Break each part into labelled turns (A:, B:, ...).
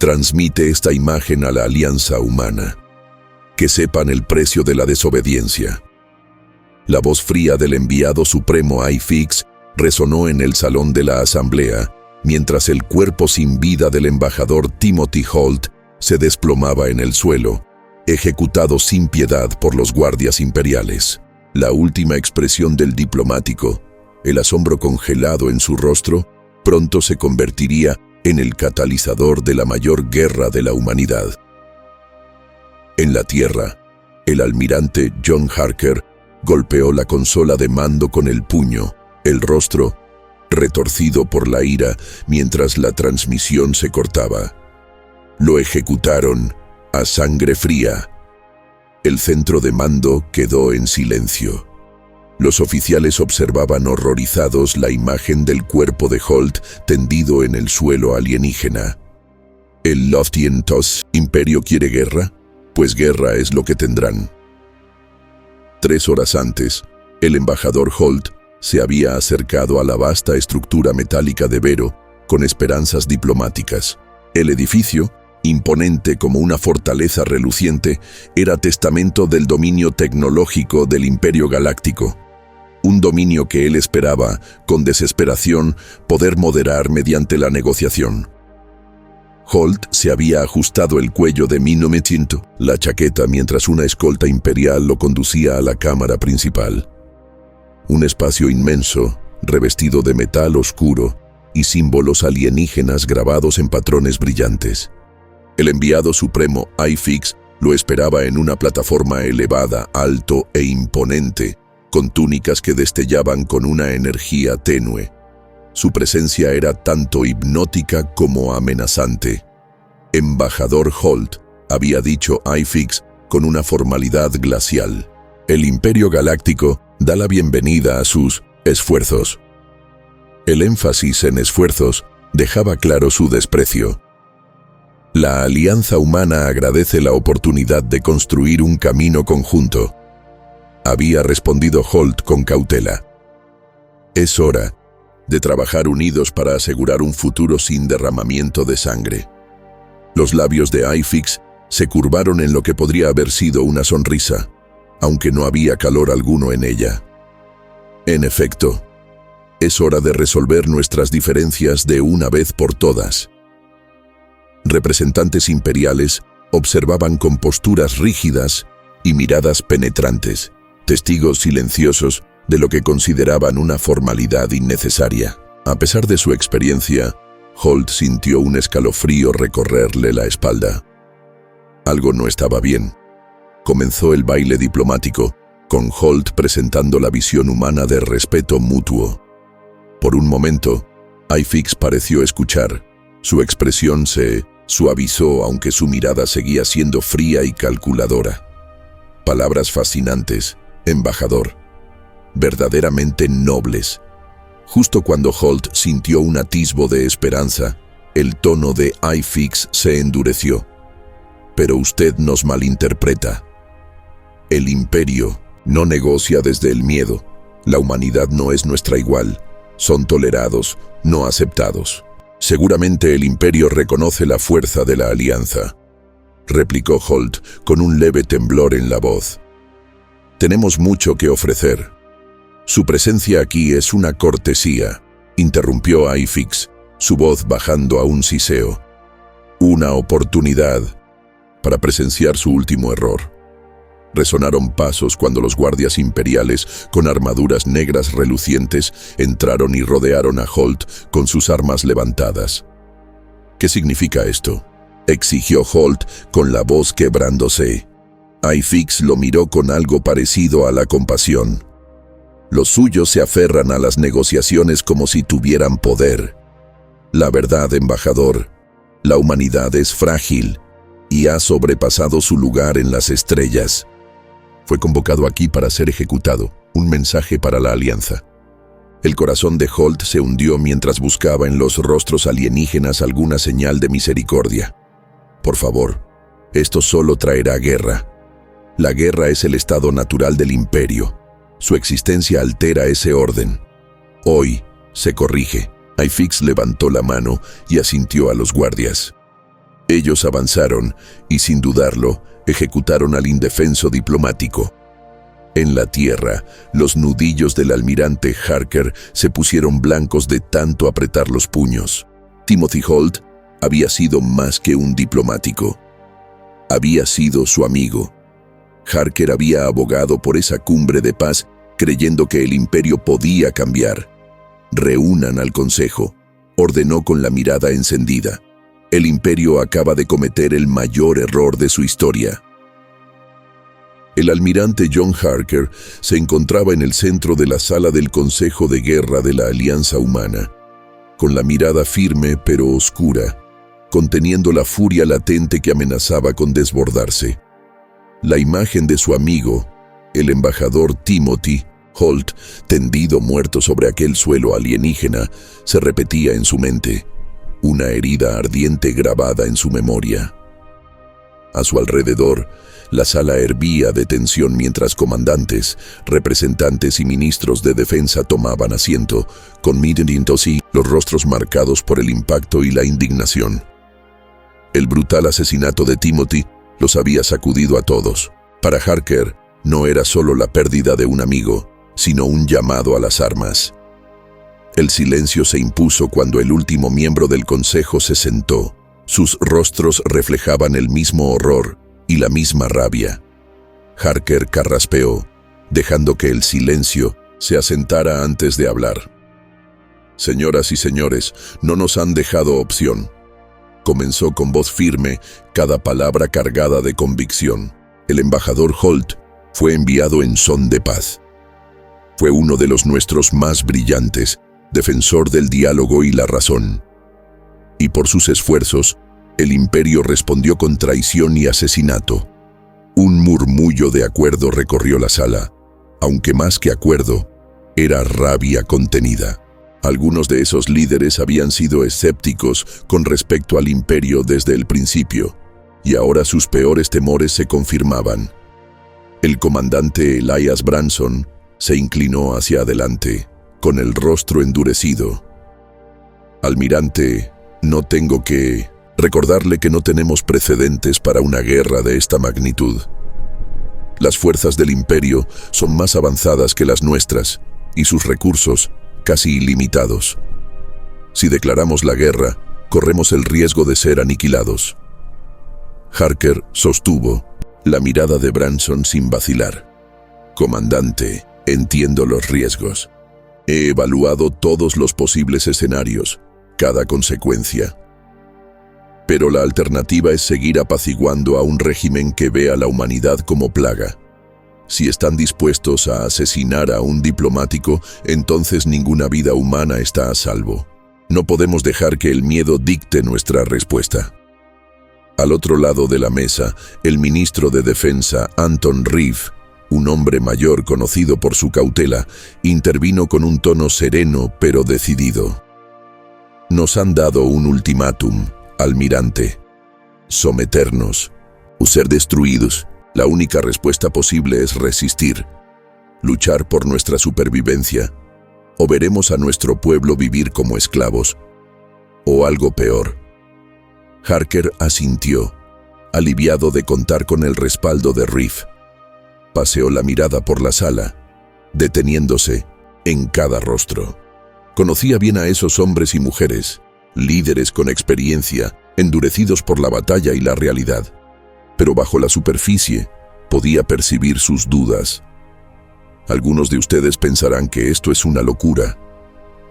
A: Transmite esta imagen a la alianza humana. Que sepan el precio de la desobediencia. La voz fría del enviado supremo iFix resonó en el salón de la asamblea, mientras el cuerpo sin vida del embajador Timothy Holt se desplomaba en el suelo, ejecutado sin piedad por los guardias imperiales. La última expresión del diplomático, el asombro congelado en su rostro, pronto se convertiría en el catalizador de la mayor guerra de la humanidad. En la tierra, el almirante John Harker golpeó la consola de mando con el puño, el rostro retorcido por la ira mientras la transmisión se cortaba. Lo ejecutaron a sangre fría. El centro de mando quedó en silencio. Los oficiales observaban horrorizados la imagen del cuerpo de Holt tendido en el suelo alienígena. ¿El Lothian Tos Imperio quiere guerra? Pues guerra es lo que tendrán. 3 horas antes, el embajador Holt se había acercado a la vasta estructura metálica de Vero con esperanzas diplomáticas. El edificio, imponente como una fortaleza reluciente, era testamento del dominio tecnológico del Imperio Galáctico. Un dominio que él esperaba, con desesperación, poder moderar mediante la negociación. Holt se había ajustado el cuello de Minometinto, la chaqueta, mientras una escolta imperial lo conducía a la cámara principal. Un espacio inmenso, revestido de metal oscuro y símbolos alienígenas grabados en patrones brillantes. El enviado supremo iFix lo esperaba en una plataforma elevada, alto e imponente, con túnicas que destellaban con una energía tenue. Su presencia era tanto hipnótica como amenazante. Embajador Holt, había dicho iFix con una formalidad glacial. El Imperio Galáctico da la bienvenida a sus esfuerzos. El énfasis en esfuerzos dejaba claro su desprecio. La alianza humana agradece la oportunidad de construir un camino conjunto. Había respondido Holt con cautela. Es hora de trabajar unidos para asegurar un futuro sin derramamiento de sangre. Los labios de iFix se curvaron en lo que podría haber sido una sonrisa, aunque no había calor alguno en ella. En efecto, es hora de resolver nuestras diferencias de una vez por todas. Representantes imperiales observaban con posturas rígidas y miradas penetrantes, testigos silenciosos de lo que consideraban una formalidad innecesaria. A pesar de su experiencia, Holt sintió un escalofrío recorrerle la espalda. Algo no estaba bien. Comenzó el baile diplomático, con Holt presentando la visión humana de respeto mutuo. Por un momento, iFix pareció escuchar. Su expresión se suavizó, aunque su mirada seguía siendo fría y calculadora. Palabras fascinantes, embajador. Verdaderamente nobles. Justo cuando Holt sintió un atisbo de esperanza, el tono de iFix se endureció. Pero usted nos malinterpreta. El Imperio no negocia desde el miedo. La humanidad no es nuestra igual. Son tolerados, no aceptados. Seguramente el Imperio reconoce la fuerza de la alianza, replicó Holt con un leve temblor en la voz. Tenemos mucho que ofrecer. Su presencia aquí es una cortesía, interrumpió iFix, su voz bajando a un siseo. Una oportunidad para presenciar su último error. Resonaron pasos cuando los guardias imperiales, con armaduras negras relucientes, entraron y rodearon a Holt con sus armas levantadas. ¿Qué significa esto?, exigió Holt con la voz quebrándose. iFix lo miró con algo parecido a la compasión. Los suyos se aferran a las negociaciones como si tuvieran poder. La verdad, embajador, la humanidad es frágil y ha sobrepasado su lugar en las estrellas. Fue convocado aquí para ser ejecutado, un mensaje para la alianza. El corazón de Holt se hundió mientras buscaba en los rostros alienígenas alguna señal de misericordia. Por favor, esto solo traerá guerra. La guerra es el estado natural del Imperio. Su existencia altera ese orden. Hoy se corrige. iFix levantó la mano y asintió a los guardias. Ellos avanzaron y, sin dudarlo, ejecutaron al indefenso diplomático. En la tierra, los nudillos del almirante Harker se pusieron blancos de tanto apretar los puños. Timothy Holt había sido más que un diplomático. Había sido su amigo. Harker había abogado por esa cumbre de paz, creyendo que el imperio podía cambiar. «Reúnan al consejo», ordenó con la mirada encendida. El imperio acaba de cometer el mayor error de su historia. El almirante John Harker se encontraba en el centro de la sala del Consejo de Guerra de la Alianza Humana, con la mirada firme pero oscura, conteniendo la furia latente que amenazaba con desbordarse. La imagen de su amigo, el embajador Timothy Holt, tendido muerto sobre aquel suelo alienígena, se repetía en su mente, una herida ardiente grabada en su memoria. A su alrededor, la sala hervía de tensión mientras comandantes, representantes y ministros de defensa tomaban asiento, con miembros y los rostros marcados por el impacto y la indignación. El brutal asesinato de Timothy los había sacudido a todos. Para Harker, no era solo la pérdida de un amigo, sino un llamado a las armas. El silencio se impuso cuando el último miembro del consejo se sentó. Sus rostros reflejaban el mismo horror y la misma rabia. Harker carraspeó, dejando que el silencio se asentara antes de hablar. «Señoras y señores, no nos han dejado opción», comenzó con voz firme, cada palabra cargada de convicción. El embajador Holt fue enviado en son de paz. Fue uno de los nuestros más brillantes, defensor del diálogo y la razón. Y por sus esfuerzos, el imperio respondió con traición y asesinato. Un murmullo de acuerdo recorrió la sala, aunque más que acuerdo, era rabia contenida. Algunos de esos líderes habían sido escépticos con respecto al imperio desde el principio, y ahora sus peores temores se confirmaban. El comandante Elias Branson se inclinó hacia adelante, con el rostro endurecido. «Almirante, no tengo que recordarle que no tenemos precedentes para una guerra de esta magnitud. Las fuerzas del imperio son más avanzadas que las nuestras, y sus recursos casi ilimitados. Si declaramos la guerra, corremos el riesgo de ser aniquilados». Harker sostuvo la mirada de Branson sin vacilar. «Comandante, entiendo los riesgos. He evaluado todos los posibles escenarios, cada consecuencia. Pero la alternativa es seguir apaciguando a un régimen que ve a la humanidad como plaga. Si están dispuestos a asesinar a un diplomático, entonces ninguna vida humana está a salvo. No podemos dejar que el miedo dicte nuestra respuesta». Al otro lado de la mesa, el ministro de Defensa, Anton Reeve, un hombre mayor conocido por su cautela, intervino con un tono sereno pero decidido. «Nos han dado un ultimátum, almirante. Someternos o ser destruidos. La única respuesta posible es resistir, luchar por nuestra supervivencia, o veremos a nuestro pueblo vivir como esclavos, o algo peor». Harker asintió, aliviado de contar con el respaldo de Reeve. Paseó la mirada por la sala, deteniéndose en cada rostro. Conocía bien a esos hombres y mujeres, líderes con experiencia, endurecidos por la batalla y la realidad. Pero bajo la superficie podía percibir sus dudas. «Algunos de ustedes pensarán que esto es una locura»,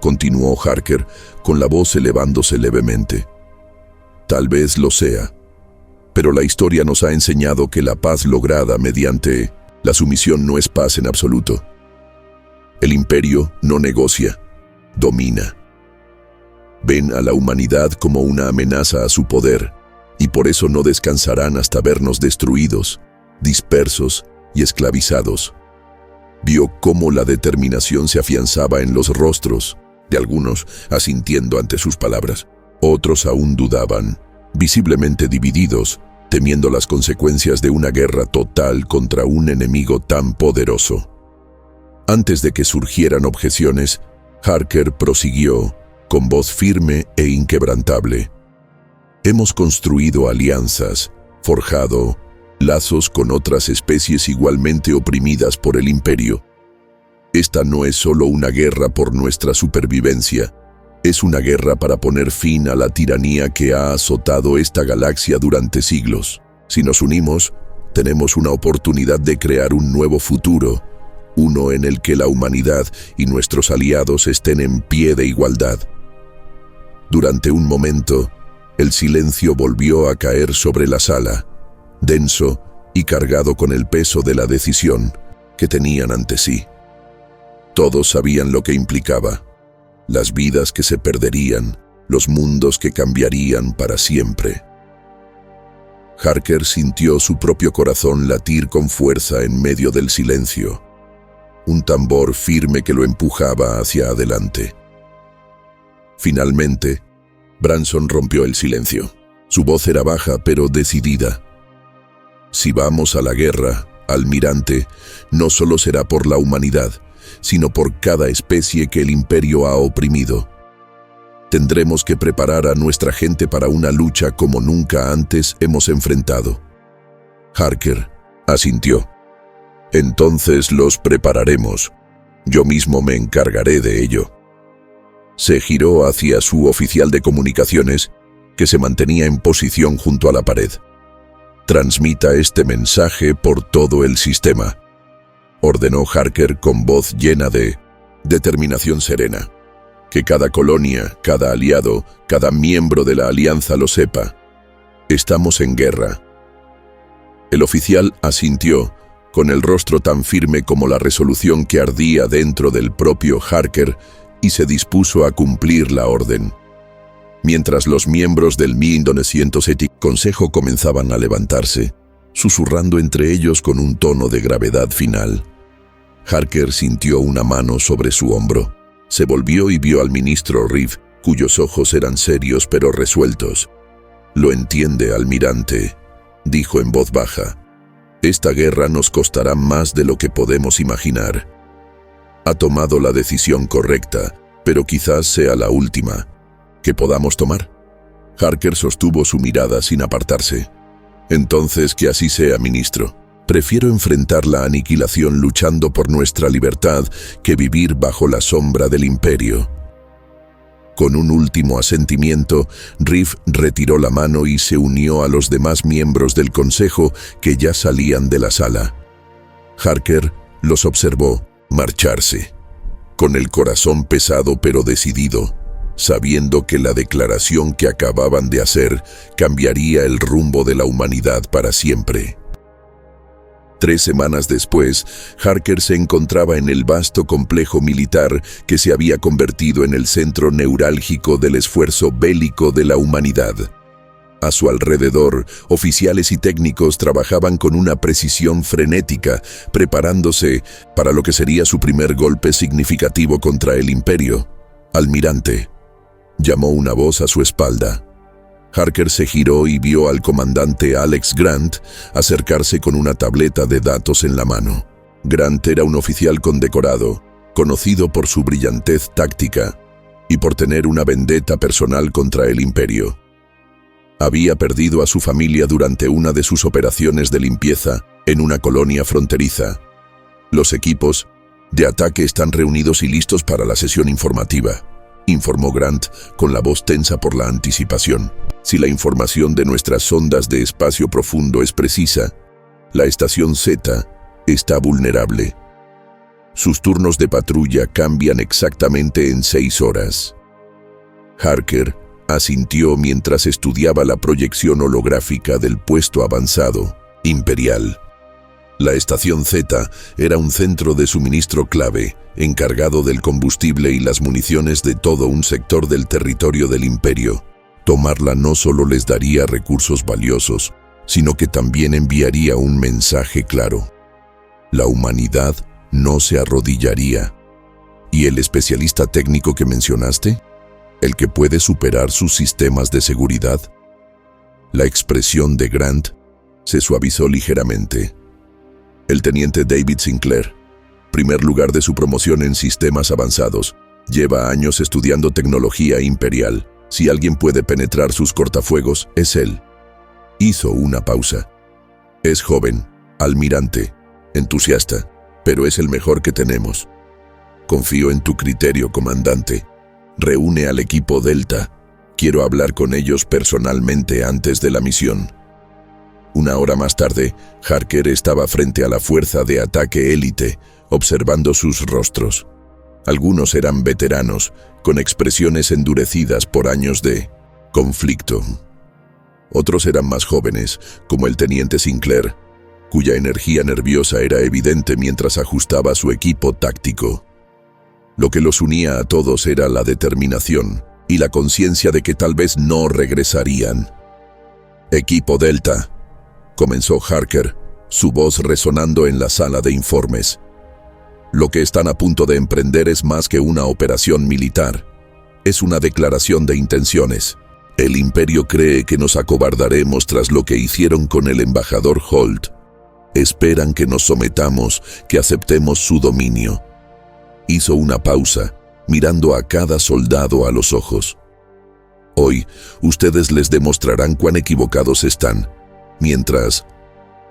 A: continuó Harker, con la voz elevándose levemente. «Tal vez lo sea, pero la historia nos ha enseñado que la paz lograda mediante la sumisión no es paz en absoluto. El imperio no negocia, domina. Ven a la humanidad como una amenaza a su poder, y por eso no descansarán hasta vernos destruidos, dispersos y esclavizados». Vio cómo la determinación se afianzaba en los rostros de algunos, asintiendo ante sus palabras. Otros aún dudaban, visiblemente divididos, temiendo las consecuencias de una guerra total contra un enemigo tan poderoso. Antes de que surgieran objeciones, Harker prosiguió, con voz firme e inquebrantable. Hemos construido alianzas, forjado lazos con otras especies igualmente oprimidas por el Imperio. Esta no es solo una guerra por nuestra supervivencia, es una guerra para poner fin a la tiranía que ha azotado esta galaxia durante siglos. Si nos unimos, tenemos una oportunidad de crear un nuevo futuro, uno en el que la humanidad y nuestros aliados estén en pie de igualdad. Durante un momento, el silencio volvió a caer sobre la sala, denso y cargado con el peso de la decisión que tenían ante sí. Todos sabían lo que implicaba, las vidas que se perderían, los mundos que cambiarían para siempre. Harker sintió su propio corazón latir con fuerza en medio del silencio, un tambor firme que lo empujaba hacia adelante. Finalmente, Branson rompió el silencio. Su voz era baja pero decidida. Si vamos a la guerra, almirante, no solo será por la humanidad, sino por cada especie que el Imperio ha oprimido. Tendremos que preparar a nuestra gente para una lucha como nunca antes hemos enfrentado. Harker asintió. Entonces los prepararemos. Yo mismo me encargaré de ello. Se giró hacia su oficial de comunicaciones, que se mantenía en posición junto a la pared. Transmita este mensaje por todo el sistema, ordenó Harker con voz llena de determinación serena. Que cada colonia, cada aliado, cada miembro de la alianza lo sepa. Estamos en guerra. El oficial asintió, con el rostro tan firme como la resolución que ardía dentro del propio Harker, y se dispuso a cumplir la orden. Mientras los miembros del Mi-900 Consejo comenzaban a levantarse, susurrando entre ellos con un tono de gravedad final. Harker sintió una mano sobre su hombro. Se volvió y vio al ministro Reeve, cuyos ojos eran serios pero resueltos. «Lo entiende, almirante», dijo en voz baja. «Esta guerra nos costará más de lo que podemos imaginar. Ha tomado la decisión correcta, pero quizás sea la última que podamos tomar». Harker sostuvo su mirada sin apartarse. «Entonces que así sea, ministro. Prefiero enfrentar la aniquilación luchando por nuestra libertad que vivir bajo la sombra del Imperio». Con un último asentimiento, Reeve retiró la mano y se unió a los demás miembros del Consejo que ya salían de la sala. Harker los observó marcharse, con el corazón pesado pero decidido, sabiendo que la declaración que acababan de hacer cambiaría el rumbo de la humanidad para siempre. 3 semanas después, Harker se encontraba en el vasto complejo militar que se había convertido en el centro neurálgico del esfuerzo bélico de la humanidad. A su alrededor, oficiales y técnicos trabajaban con una precisión frenética, preparándose para lo que sería su primer golpe significativo contra el Imperio. «Almirante», llamó una voz a su espalda. Harker se giró y vio al comandante Alex Grant acercarse con una tableta de datos en la mano. Grant era un oficial condecorado, conocido por su brillantez táctica y por tener una vendetta personal contra el Imperio. Había perdido a su familia durante una de sus operaciones de limpieza en una colonia fronteriza. «Los equipos de ataque están reunidos y listos para la sesión informativa», informó Grant con la voz tensa por la anticipación. «Si la información de nuestras sondas de espacio profundo es precisa, la estación Z está vulnerable. Sus turnos de patrulla cambian exactamente en 6 horas». Harker asintió mientras estudiaba la proyección holográfica del puesto avanzado imperial. La estación Z era un centro de suministro clave, encargado del combustible y las municiones de todo un sector del territorio del Imperio. Tomarla no solo les daría recursos valiosos, sino que también enviaría un mensaje claro. La humanidad no se arrodillaría. ¿Y el especialista técnico que mencionaste? ¿El que puede superar sus sistemas de seguridad? La expresión de Grant se suavizó ligeramente. El teniente David Sinclair, primer lugar de su promoción en sistemas avanzados, lleva años estudiando tecnología imperial. Si alguien puede penetrar sus cortafuegos, es él. Hizo una pausa. Es joven, almirante, entusiasta, pero es el mejor que tenemos. Confío en tu criterio, comandante. Reúne al equipo Delta. Quiero hablar con ellos personalmente antes de la misión. Una hora más tarde, Harker estaba frente a la fuerza de ataque élite, observando sus rostros. Algunos eran veteranos, con expresiones endurecidas por años de conflicto. Otros eran más jóvenes, como el teniente Sinclair, cuya energía nerviosa era evidente mientras ajustaba su equipo táctico. Lo que los unía a todos era la determinación y la conciencia de que tal vez no regresarían. «Equipo Delta», comenzó Harker, su voz resonando en la sala de informes. «Lo que están a punto de emprender es más que una operación militar. Es una declaración de intenciones. El Imperio cree que nos acobardaremos tras lo que hicieron con el embajador Holt. Esperan que nos sometamos, que aceptemos su dominio». Hizo una pausa, mirando a cada soldado a los ojos. «Hoy, ustedes les demostrarán cuán equivocados están». Mientras,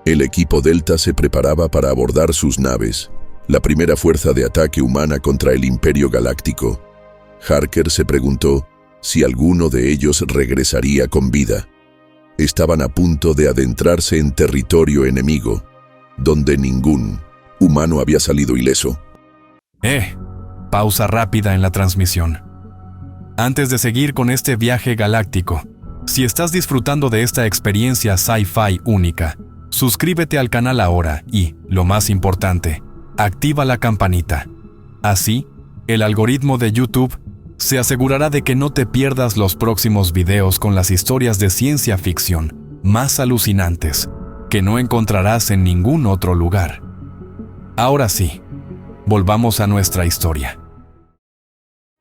A: el equipo Delta se preparaba para abordar sus naves, la primera fuerza de ataque humana contra el Imperio Galáctico. Harker se preguntó si alguno de ellos regresaría con vida. Estaban a punto de adentrarse en territorio enemigo, donde ningún humano había salido ileso.
B: Pausa rápida en la transmisión. Antes de seguir con este viaje galáctico, si estás disfrutando de esta experiencia sci-fi única, suscríbete al canal ahora y, lo más importante, activa la campanita. Así, el algoritmo de YouTube se asegurará de que no te pierdas los próximos videos con las historias de ciencia ficción más alucinantes que no encontrarás en ningún otro lugar. Ahora sí, volvamos a nuestra historia.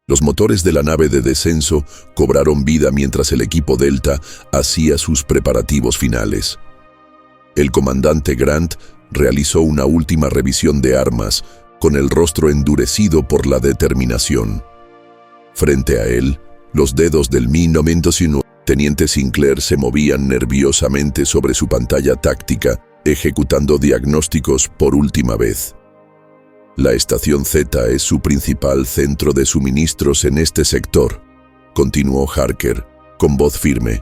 A: Los motores de la nave de descenso cobraron vida mientras el equipo Delta hacía sus preparativos finales. El comandante Grant realizó una última revisión de armas, con el rostro endurecido por la determinación. Frente a él, los dedos del teniente Sinclair se movían nerviosamente sobre su pantalla táctica, ejecutando diagnósticos por última vez. La Estación Z es su principal centro de suministros en este sector, continuó Harker, con voz firme.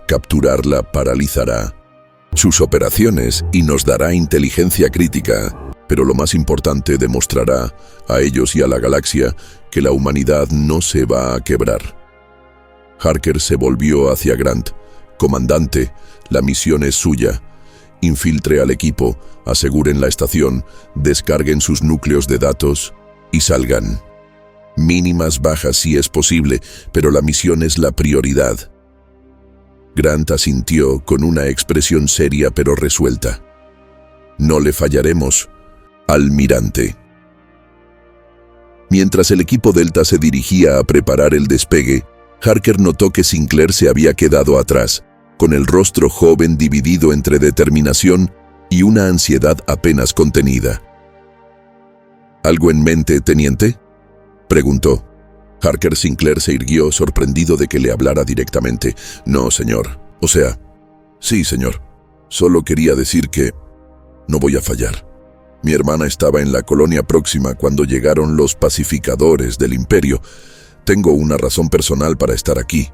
A: Capturarla paralizará sus operaciones y nos dará inteligencia crítica, pero lo más importante, demostrará a ellos y a la galaxia que la humanidad no se va a quebrar. Harker se volvió hacia Grant. Comandante, la misión es suya. Infiltre al equipo, aseguren la estación, descarguen sus núcleos de datos y salgan. Mínimas bajas si es posible, pero la misión es la prioridad. Grant asintió con una expresión seria pero resuelta. No le fallaremos, almirante. Mientras el equipo Delta se dirigía a preparar el despegue, Harker notó que Sinclair se había quedado atrás, con el rostro joven dividido entre determinación y una ansiedad apenas contenida. ¿Algo en mente, teniente?, preguntó. Harker Sinclair se irguió, sorprendido de que le hablara directamente. No, señor. Sí, señor. Solo quería decir que no voy a fallar. Mi hermana estaba en la colonia próxima cuando llegaron los pacificadores del Imperio. Tengo una razón personal para estar aquí.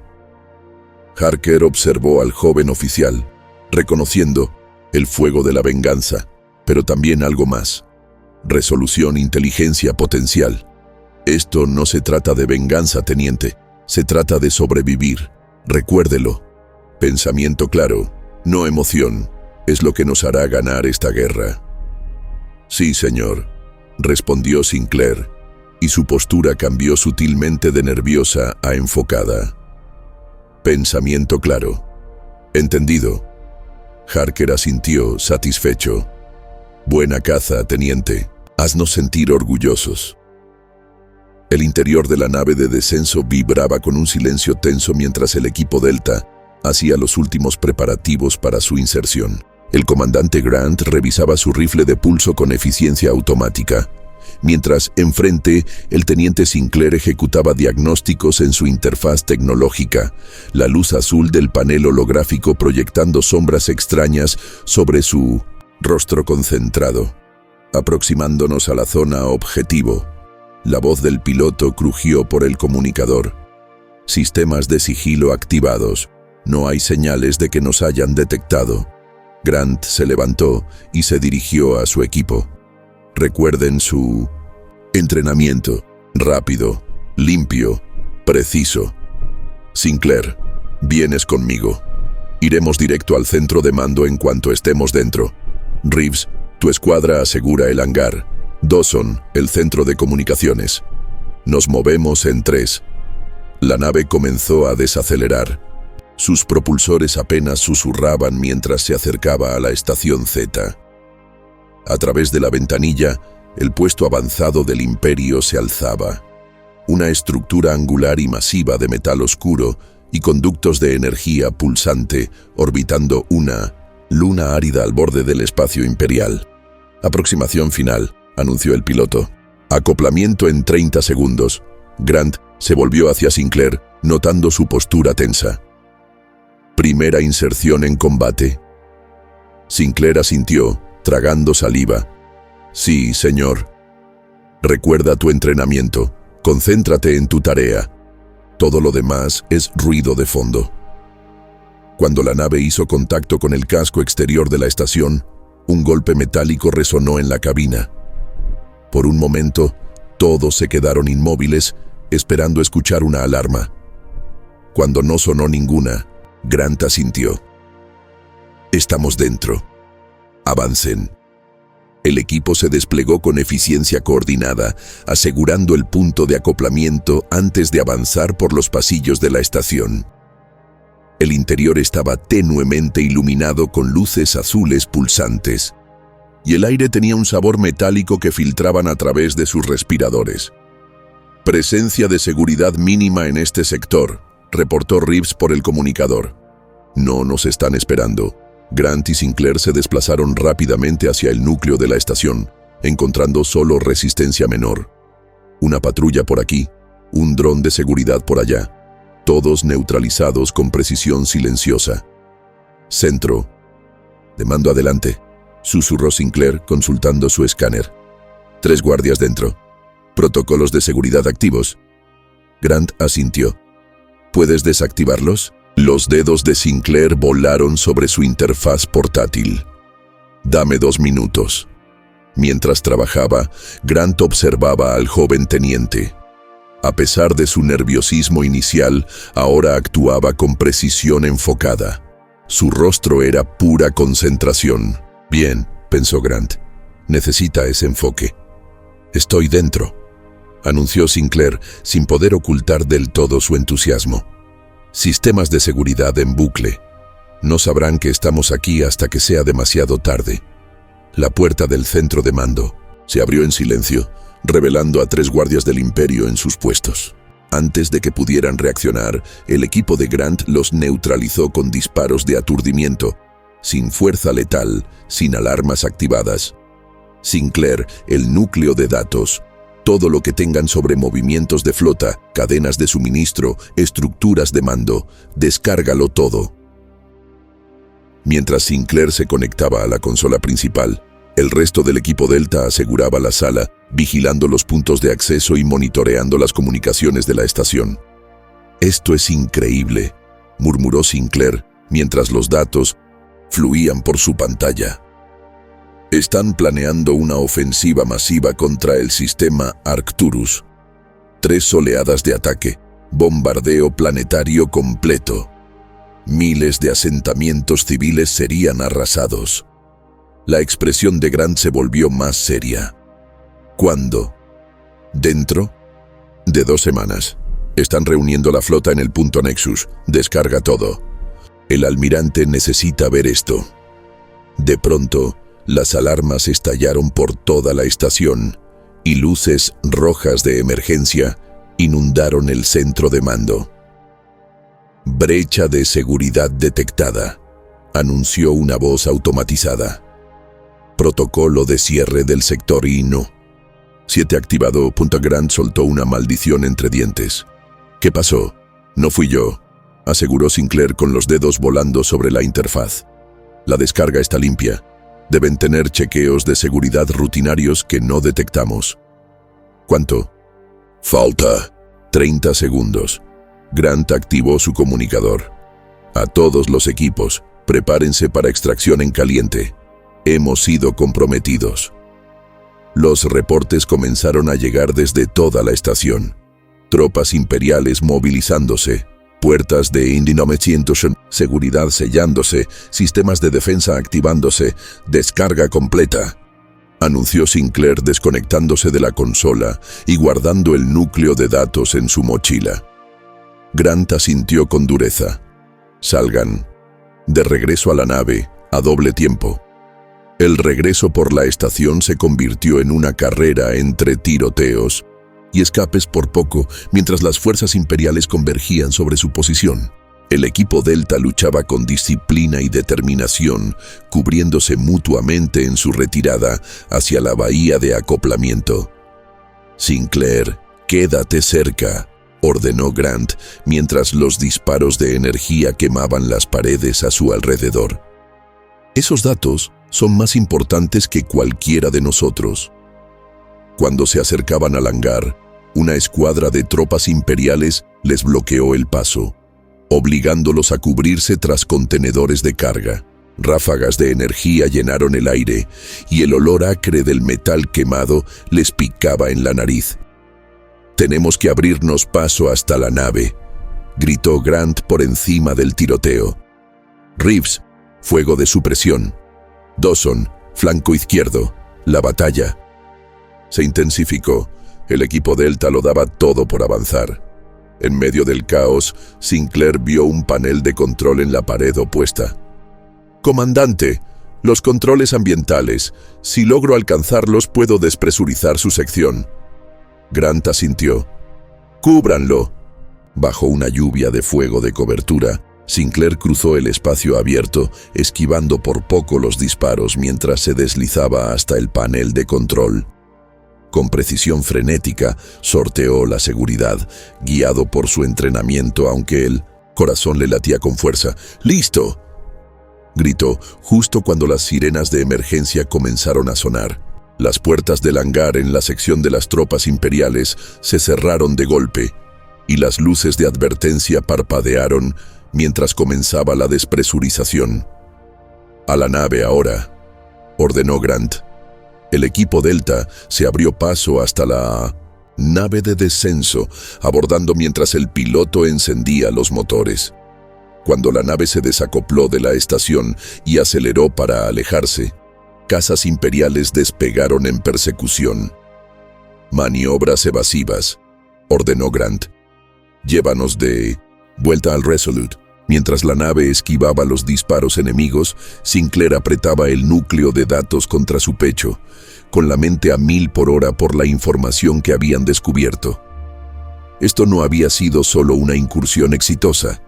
A: Harker observó al joven oficial, reconociendo el fuego de la venganza, pero también algo más. Resolución, inteligencia potencial. Esto no se trata de venganza, teniente. Se trata de sobrevivir. Recuérdelo. Pensamiento claro, no emoción, es lo que nos hará ganar esta guerra. Sí, señor, respondió Sinclair, y su postura cambió sutilmente de nerviosa a enfocada. Pensamiento claro. Entendido. Harker asintió, satisfecho. Buena caza, teniente. Haznos sentir orgullosos. El interior de la nave de descenso vibraba con un silencio tenso mientras el equipo Delta hacía los últimos preparativos para su inserción. El comandante Grant revisaba su rifle de pulso con eficiencia automática. mientras enfrente el teniente Sinclair ejecutaba diagnósticos en su interfaz tecnológica, la luz azul del panel holográfico proyectando sombras extrañas sobre su rostro concentrado. Aproximándonos a la zona objetivo, la voz del piloto crujió por el comunicador. Sistemas de sigilo activados. No hay señales de que nos hayan detectado. Grant se levantó y se dirigió a su equipo. Recuerden su entrenamiento: rápido, limpio, preciso. Sinclair, vienes conmigo. Iremos directo al centro de mando en cuanto estemos dentro. Reeves, tu escuadra asegura el hangar. Dawson, el centro de comunicaciones. Nos movemos en 3. La nave comenzó a desacelerar. Sus propulsores apenas susurraban mientras se acercaba a la estación Z. A través de la ventanilla, el puesto avanzado del Imperio se alzaba. Una estructura angular y masiva de metal oscuro y conductos de energía pulsante orbitando una luna árida al borde del espacio imperial. Aproximación final, anunció el piloto. Acoplamiento en 30 segundos. Grant se volvió hacia Sinclair, notando su postura tensa. Primera inserción en combate. Sinclair asintió, tragando saliva. Sí, señor. Recuerda tu entrenamiento. Concéntrate en tu tarea. Todo lo demás es ruido de fondo. Cuando la nave hizo contacto con el casco exterior de la estación, un golpe metálico resonó en la cabina. Por un momento, todos se quedaron inmóviles, esperando escuchar una alarma. Cuando no sonó ninguna, Grant asintió. Estamos dentro. Avancen. El equipo se desplegó con eficiencia coordinada, asegurando el punto de acoplamiento antes de avanzar por los pasillos de la estación. El interior estaba tenuemente iluminado con luces azules pulsantes, y el aire tenía un sabor metálico que filtraban a través de sus respiradores. Presencia de seguridad mínima en este sector, reportó Reeves por el comunicador. No nos están esperando. Grant y Sinclair se desplazaron rápidamente hacia el núcleo de la estación, encontrando solo resistencia menor. Una patrulla por aquí, un dron de seguridad por allá, todos neutralizados con precisión silenciosa. Centro. De mando adelante, susurró Sinclair consultando su escáner. 3 guardias dentro. Protocolos de seguridad activos. Grant asintió. ¿Puedes desactivarlos? Los dedos de Sinclair volaron sobre su interfaz portátil. Dame 2 minutos. Mientras trabajaba, Grant observaba al joven teniente. A pesar de su nerviosismo inicial, ahora actuaba con precisión enfocada. Su rostro era pura concentración. Bien, pensó Grant. Necesita ese enfoque. Estoy dentro, anunció Sinclair sin poder ocultar del todo su entusiasmo. Sistemas de seguridad en bucle. No sabrán que estamos aquí hasta que sea demasiado tarde. La puerta del centro de mando se abrió en silencio, revelando a 3 guardias del Imperio en sus puestos. Antes de que pudieran reaccionar, el equipo de Grant los neutralizó con disparos de aturdimiento, sin fuerza letal, sin alarmas activadas. Sinclair, el núcleo de datos, todo lo que tengan sobre movimientos de flota, cadenas de suministro, estructuras de mando, descárgalo todo. Mientras Sinclair se conectaba a la consola principal, el resto del equipo Delta aseguraba la sala, vigilando los puntos de acceso y monitoreando las comunicaciones de la estación. «Esto es increíble», murmuró Sinclair, mientras los datos fluían por su pantalla. Están planeando una ofensiva masiva contra el sistema Arcturus. 3 oleadas de ataque, bombardeo planetario completo. Miles de asentamientos civiles serían arrasados. La expresión de Grant se volvió más seria. ¿Cuándo? ¿Dentro? De 2 semanas. Están reuniendo la flota en el punto Nexus. Descarga todo. El almirante necesita ver esto. De pronto, las alarmas estallaron por toda la estación y luces rojas de emergencia inundaron el centro de mando. Brecha de seguridad detectada, anunció una voz automatizada. Protocolo de cierre del sector I-1. 7 activado. Grant soltó una maldición entre dientes. ¿Qué pasó? No fui yo, aseguró Sinclair con los dedos volando sobre la interfaz. La descarga está limpia. Deben tener chequeos de seguridad rutinarios que no detectamos. ¿Cuánto? Falta 30 segundos. Grant activó su comunicador. A todos los equipos, prepárense para extracción en caliente. Hemos sido comprometidos. Los reportes comenzaron a llegar desde toda la estación. Tropas imperiales movilizándose, puertas de Indinometion, seguridad sellándose, sistemas de defensa activándose, descarga completa, anunció Sinclair desconectándose de la consola y guardando el núcleo de datos en su mochila. Grant asintió con dureza. Salgan. De regreso a la nave, a doble tiempo. El regreso por la estación se convirtió en una carrera entre tiroteos y escapes por poco mientras las fuerzas imperiales convergían sobre su posición. El equipo Delta luchaba con disciplina y determinación, cubriéndose mutuamente en su retirada hacia la bahía de acoplamiento. Sinclair, quédate cerca, ordenó Grant mientras los disparos de energía quemaban las paredes a su alrededor. Esos datos son más importantes que cualquiera de nosotros. Cuando se acercaban al hangar, una escuadra de tropas imperiales les bloqueó el paso, obligándolos a cubrirse tras contenedores de carga. Ráfagas de energía llenaron el aire y el olor acre del metal quemado les picaba en la nariz. «Tenemos que abrirnos paso hasta la nave», gritó Grant por encima del tiroteo. «Reeves, fuego de supresión. Dawson, flanco izquierdo. La batalla». Se intensificó. El equipo Delta lo daba todo por avanzar. En medio del caos, Sinclair vio un panel de control en la pared opuesta. «Comandante, los controles ambientales. Si logro alcanzarlos, puedo despresurizar su sección». Grant asintió. «Cúbranlo». Bajo una lluvia de fuego de cobertura, Sinclair cruzó el espacio abierto, esquivando por poco los disparos mientras se deslizaba hasta el panel de control. Con precisión frenética, sorteó la seguridad, guiado por su entrenamiento, aunque el corazón le latía con fuerza. «¡Listo!», gritó justo cuando las sirenas de emergencia comenzaron a sonar. Las puertas del hangar en la sección de las tropas imperiales se cerraron de golpe, y las luces de advertencia parpadearon mientras comenzaba la despresurización. «A la nave ahora», ordenó Grant. El equipo Delta se abrió paso hasta la nave de descenso, abordando mientras el piloto encendía los motores. Cuando la nave se desacopló de la estación y aceleró para alejarse, cazas imperiales despegaron en persecución. «Maniobras evasivas», ordenó Grant. «Llévanos de vuelta al Resolute». Mientras la nave esquivaba los disparos enemigos, Sinclair apretaba el núcleo de datos contra su pecho, con la mente a 1000 por hora por la información que habían descubierto. Esto no había sido solo una incursión exitosa.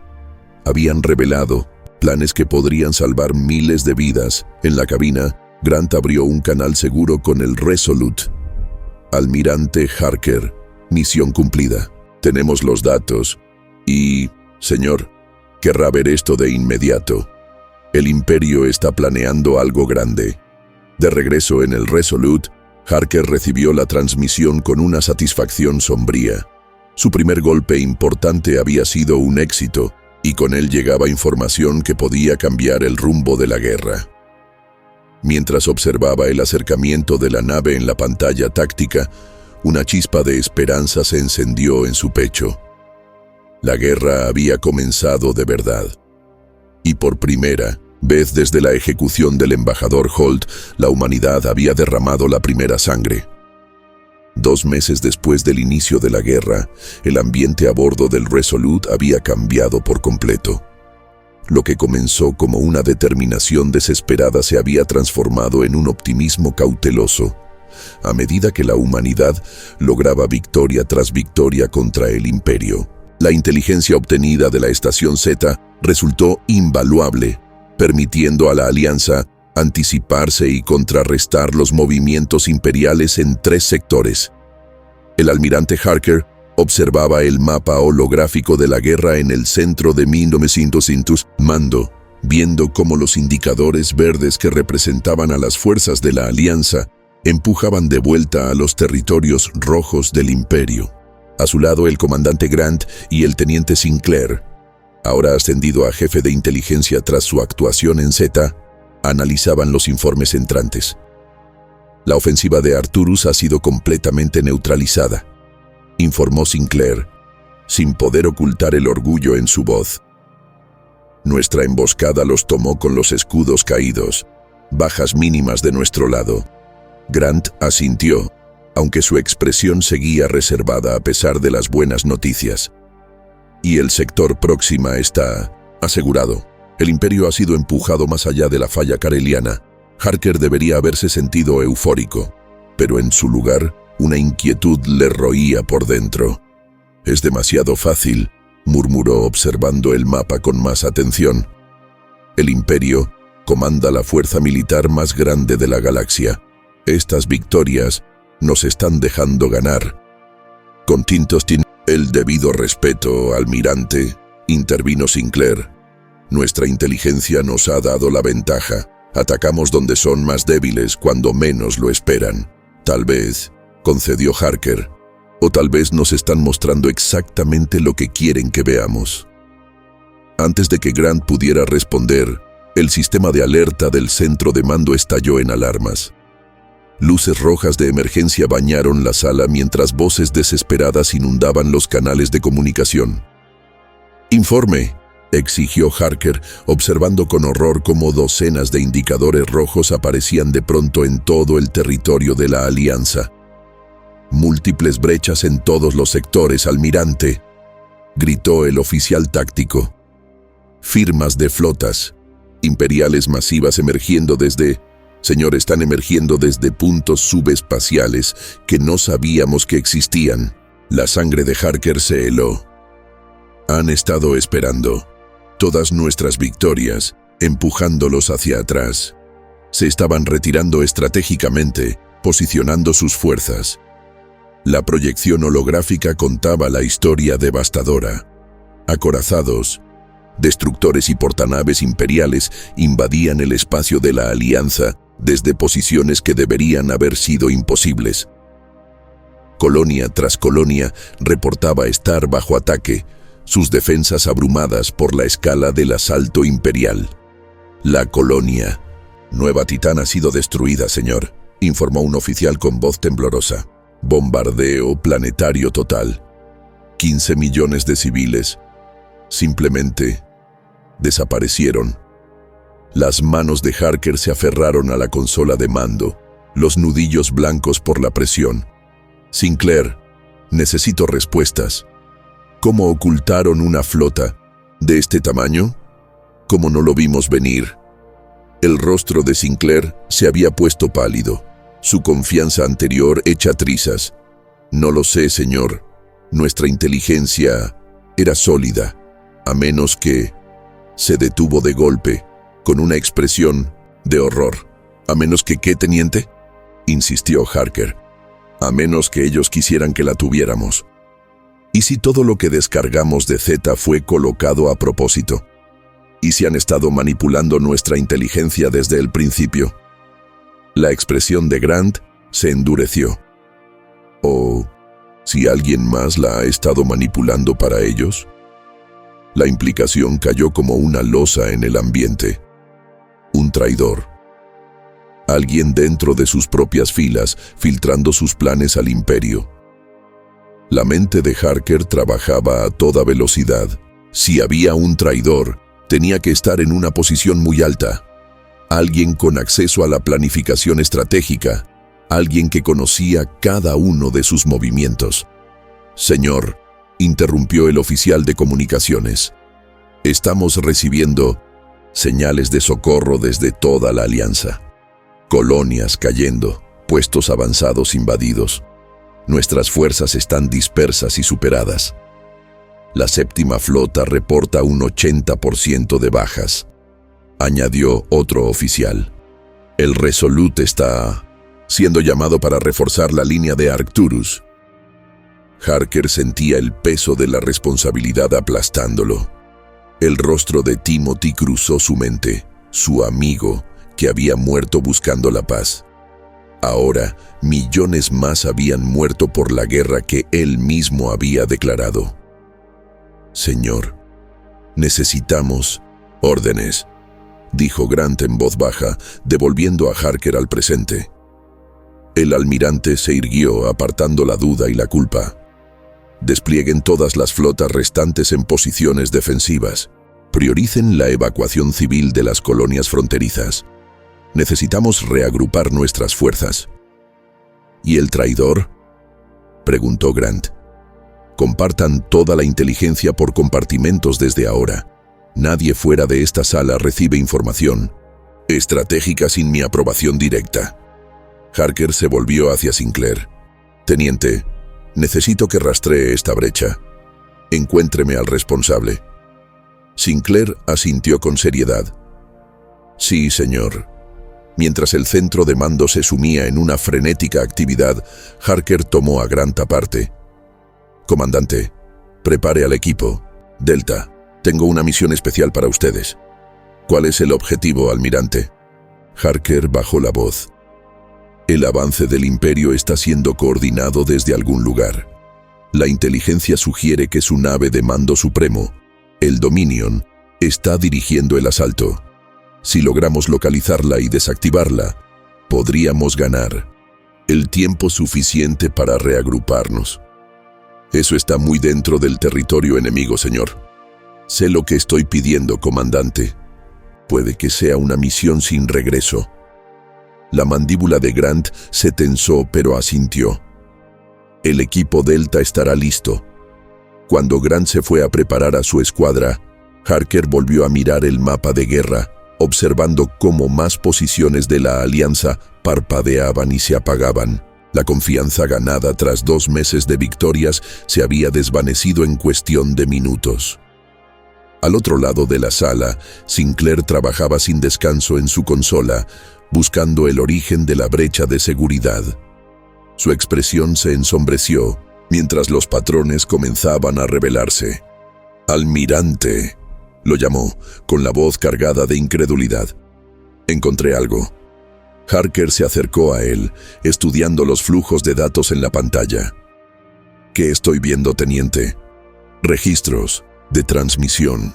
A: Habían revelado planes que podrían salvar miles de vidas. En la cabina, Grant abrió un canal seguro con el Resolute. «Almirante Harker, misión cumplida. Tenemos los datos y, señor, querrá ver esto de inmediato. El Imperio está planeando algo grande». De regreso en el Resolute, Harker recibió la transmisión con una satisfacción sombría. Su primer golpe importante había sido un éxito, y con él llegaba información que podía cambiar el rumbo de la guerra. Mientras observaba el acercamiento de la nave en la pantalla táctica, una chispa de esperanza se encendió en su pecho. La guerra había comenzado de verdad. Y por primera vez desde la ejecución del embajador Holt, la humanidad había derramado la primera sangre. 2 meses después del inicio de la guerra, el ambiente a bordo del Resolute había cambiado por completo. Lo que comenzó como una determinación desesperada se había transformado en un optimismo cauteloso, a medida que la humanidad lograba victoria tras victoria contra el Imperio. La inteligencia obtenida de la Estación Z resultó invaluable, permitiendo a la Alianza anticiparse y contrarrestar los movimientos imperiales en 3 sectores. El almirante Harker observaba el mapa holográfico de la guerra en el centro de 1900 mando, viendo cómo los indicadores verdes que representaban a las fuerzas de la Alianza empujaban de vuelta a los territorios rojos del Imperio. A su lado el comandante Grant y el teniente Sinclair, ahora ascendido a jefe de inteligencia tras su actuación en Zeta, analizaban los informes entrantes. La ofensiva de Arturus ha sido completamente neutralizada, informó Sinclair, sin poder ocultar el orgullo en su voz. Nuestra emboscada los tomó con los escudos caídos, bajas mínimas de nuestro lado. Grant asintió, aunque su expresión seguía reservada a pesar de las buenas noticias. Y el sector próxima está asegurado. El Imperio ha sido empujado más allá de la falla careliana. Harker debería haberse sentido eufórico, pero en su lugar, una inquietud le roía por dentro. «Es demasiado fácil», murmuró observando el mapa con más atención. «El Imperio comanda la fuerza militar más grande de la galaxia. Estas victorias nos están dejando ganar». «Con Tintostin, el debido respeto, almirante», intervino Sinclair. «Nuestra inteligencia nos ha dado la ventaja. Atacamos donde son más débiles cuando menos lo esperan». «Tal vez», concedió Harker, «o tal vez nos están mostrando exactamente lo que quieren que veamos». Antes de que Grant pudiera responder, el sistema de alerta del centro de mando estalló en alarmas. Luces rojas de emergencia bañaron la sala mientras voces desesperadas inundaban los canales de comunicación. «Informe», exigió Harker, observando con horror cómo docenas de indicadores rojos aparecían de pronto en todo el territorio de la Alianza. «Múltiples brechas en todos los sectores, almirante», gritó el oficial táctico. «Firmas de flotas imperiales masivas emergiendo desde... Señor, están emergiendo desde puntos subespaciales que no sabíamos que existían». La sangre de Harker se heló. «Han estado esperando todas nuestras victorias, empujándolos hacia atrás. Se estaban retirando estratégicamente, posicionando sus fuerzas. La proyección holográfica contaba la historia devastadora. Acorazados, destructores y portanaves imperiales invadían el espacio de la Alianza desde posiciones que deberían haber sido imposibles. Colonia tras colonia reportaba estar bajo ataque, sus defensas abrumadas por la escala del asalto imperial. La colonia Nueva Titán ha sido destruida, señor», informó un oficial con voz temblorosa. «Bombardeo planetario total. 15 millones de civiles simplemente desaparecieron». Las manos de Harker se aferraron a la consola de mando, los nudillos blancos por la presión. «Sinclair, necesito respuestas. ¿Cómo ocultaron una flota de este tamaño? ¿Cómo no lo vimos venir?» El rostro de Sinclair se había puesto pálido, su confianza anterior hecha trizas. «No lo sé, señor. Nuestra inteligencia era sólida, a menos que...» Se detuvo de golpe, con una expresión de horror. «¿A menos que qué, teniente?», insistió Harker. «A menos que ellos quisieran que la tuviéramos. ¿Y si todo lo que descargamos de Zeta fue colocado a propósito? ¿Y si han estado manipulando nuestra inteligencia desde el principio?» La expresión de Grant se endureció. «¿O si alguien más la ha estado manipulando para ellos?» La implicación cayó como una losa en el ambiente. Un traidor. Alguien dentro de sus propias filas, filtrando sus planes al Imperio. La mente de Harker trabajaba a toda velocidad. Si había un traidor, tenía que estar en una posición muy alta. Alguien con acceso a la planificación estratégica. Alguien que conocía cada uno de sus movimientos. «Señor», interrumpió el oficial de comunicaciones, «estamos recibiendo señales de socorro desde toda la Alianza. Colonias cayendo, puestos avanzados invadidos. Nuestras fuerzas están dispersas y superadas. La séptima flota reporta un 80% de bajas», añadió otro oficial. El Resolute está siendo llamado para reforzar la línea de Arcturus. Harker sentía el peso de la responsabilidad aplastándolo. El rostro de Timothy cruzó su mente, su amigo, que había muerto buscando la paz. Ahora, millones más habían muerto por la guerra que él mismo había declarado. Señor, necesitamos órdenes, dijo Grant en voz baja, devolviendo a Harker al presente. El almirante se irguió, apartando la duda y la culpa. Desplieguen todas las flotas restantes en posiciones defensivas. Prioricen la evacuación civil de las colonias fronterizas. Necesitamos reagrupar nuestras fuerzas. ¿Y el traidor?, preguntó Grant. Compartan toda la inteligencia por compartimentos desde ahora. Nadie fuera de esta sala recibe información estratégica sin mi aprobación directa. Harker se volvió hacia Sinclair. Teniente, necesito que rastree esta brecha. Encuéntreme al responsable. Sinclair asintió con seriedad. Sí, señor. Mientras el centro de mando se sumía en una frenética actividad, Harker tomó a Grant aparte. Comandante, prepare al equipo. Delta, tengo una misión especial para ustedes. ¿Cuál es el objetivo, almirante? Harker bajó la voz. El avance del Imperio está siendo coordinado desde algún lugar. La inteligencia sugiere que su nave de mando supremo, el Dominion, está dirigiendo el asalto. Si logramos localizarla y desactivarla, podríamos ganar el tiempo suficiente para reagruparnos. Eso está muy dentro del territorio enemigo, señor. Sé lo que estoy pidiendo, comandante. Puede que sea una misión sin regreso. La mandíbula de Grant se tensó, pero asintió. El equipo Delta estará listo. Cuando Grant se fue a preparar a su escuadra, Harker volvió a mirar el mapa de guerra, observando cómo más posiciones de la Alianza parpadeaban y se apagaban. La confianza ganada tras 2 meses de victorias se había desvanecido en cuestión de minutos. Al otro lado de la sala, Sinclair trabajaba sin descanso en su consola, buscando el origen de la brecha de seguridad. Su expresión se ensombreció mientras los patrones comenzaban a revelarse. «Almirante», lo llamó, con la voz cargada de incredulidad. «Encontré algo». Harker se acercó a él, estudiando los flujos de datos en la pantalla. «¿Qué estoy viendo, teniente?» «Registros de transmisión».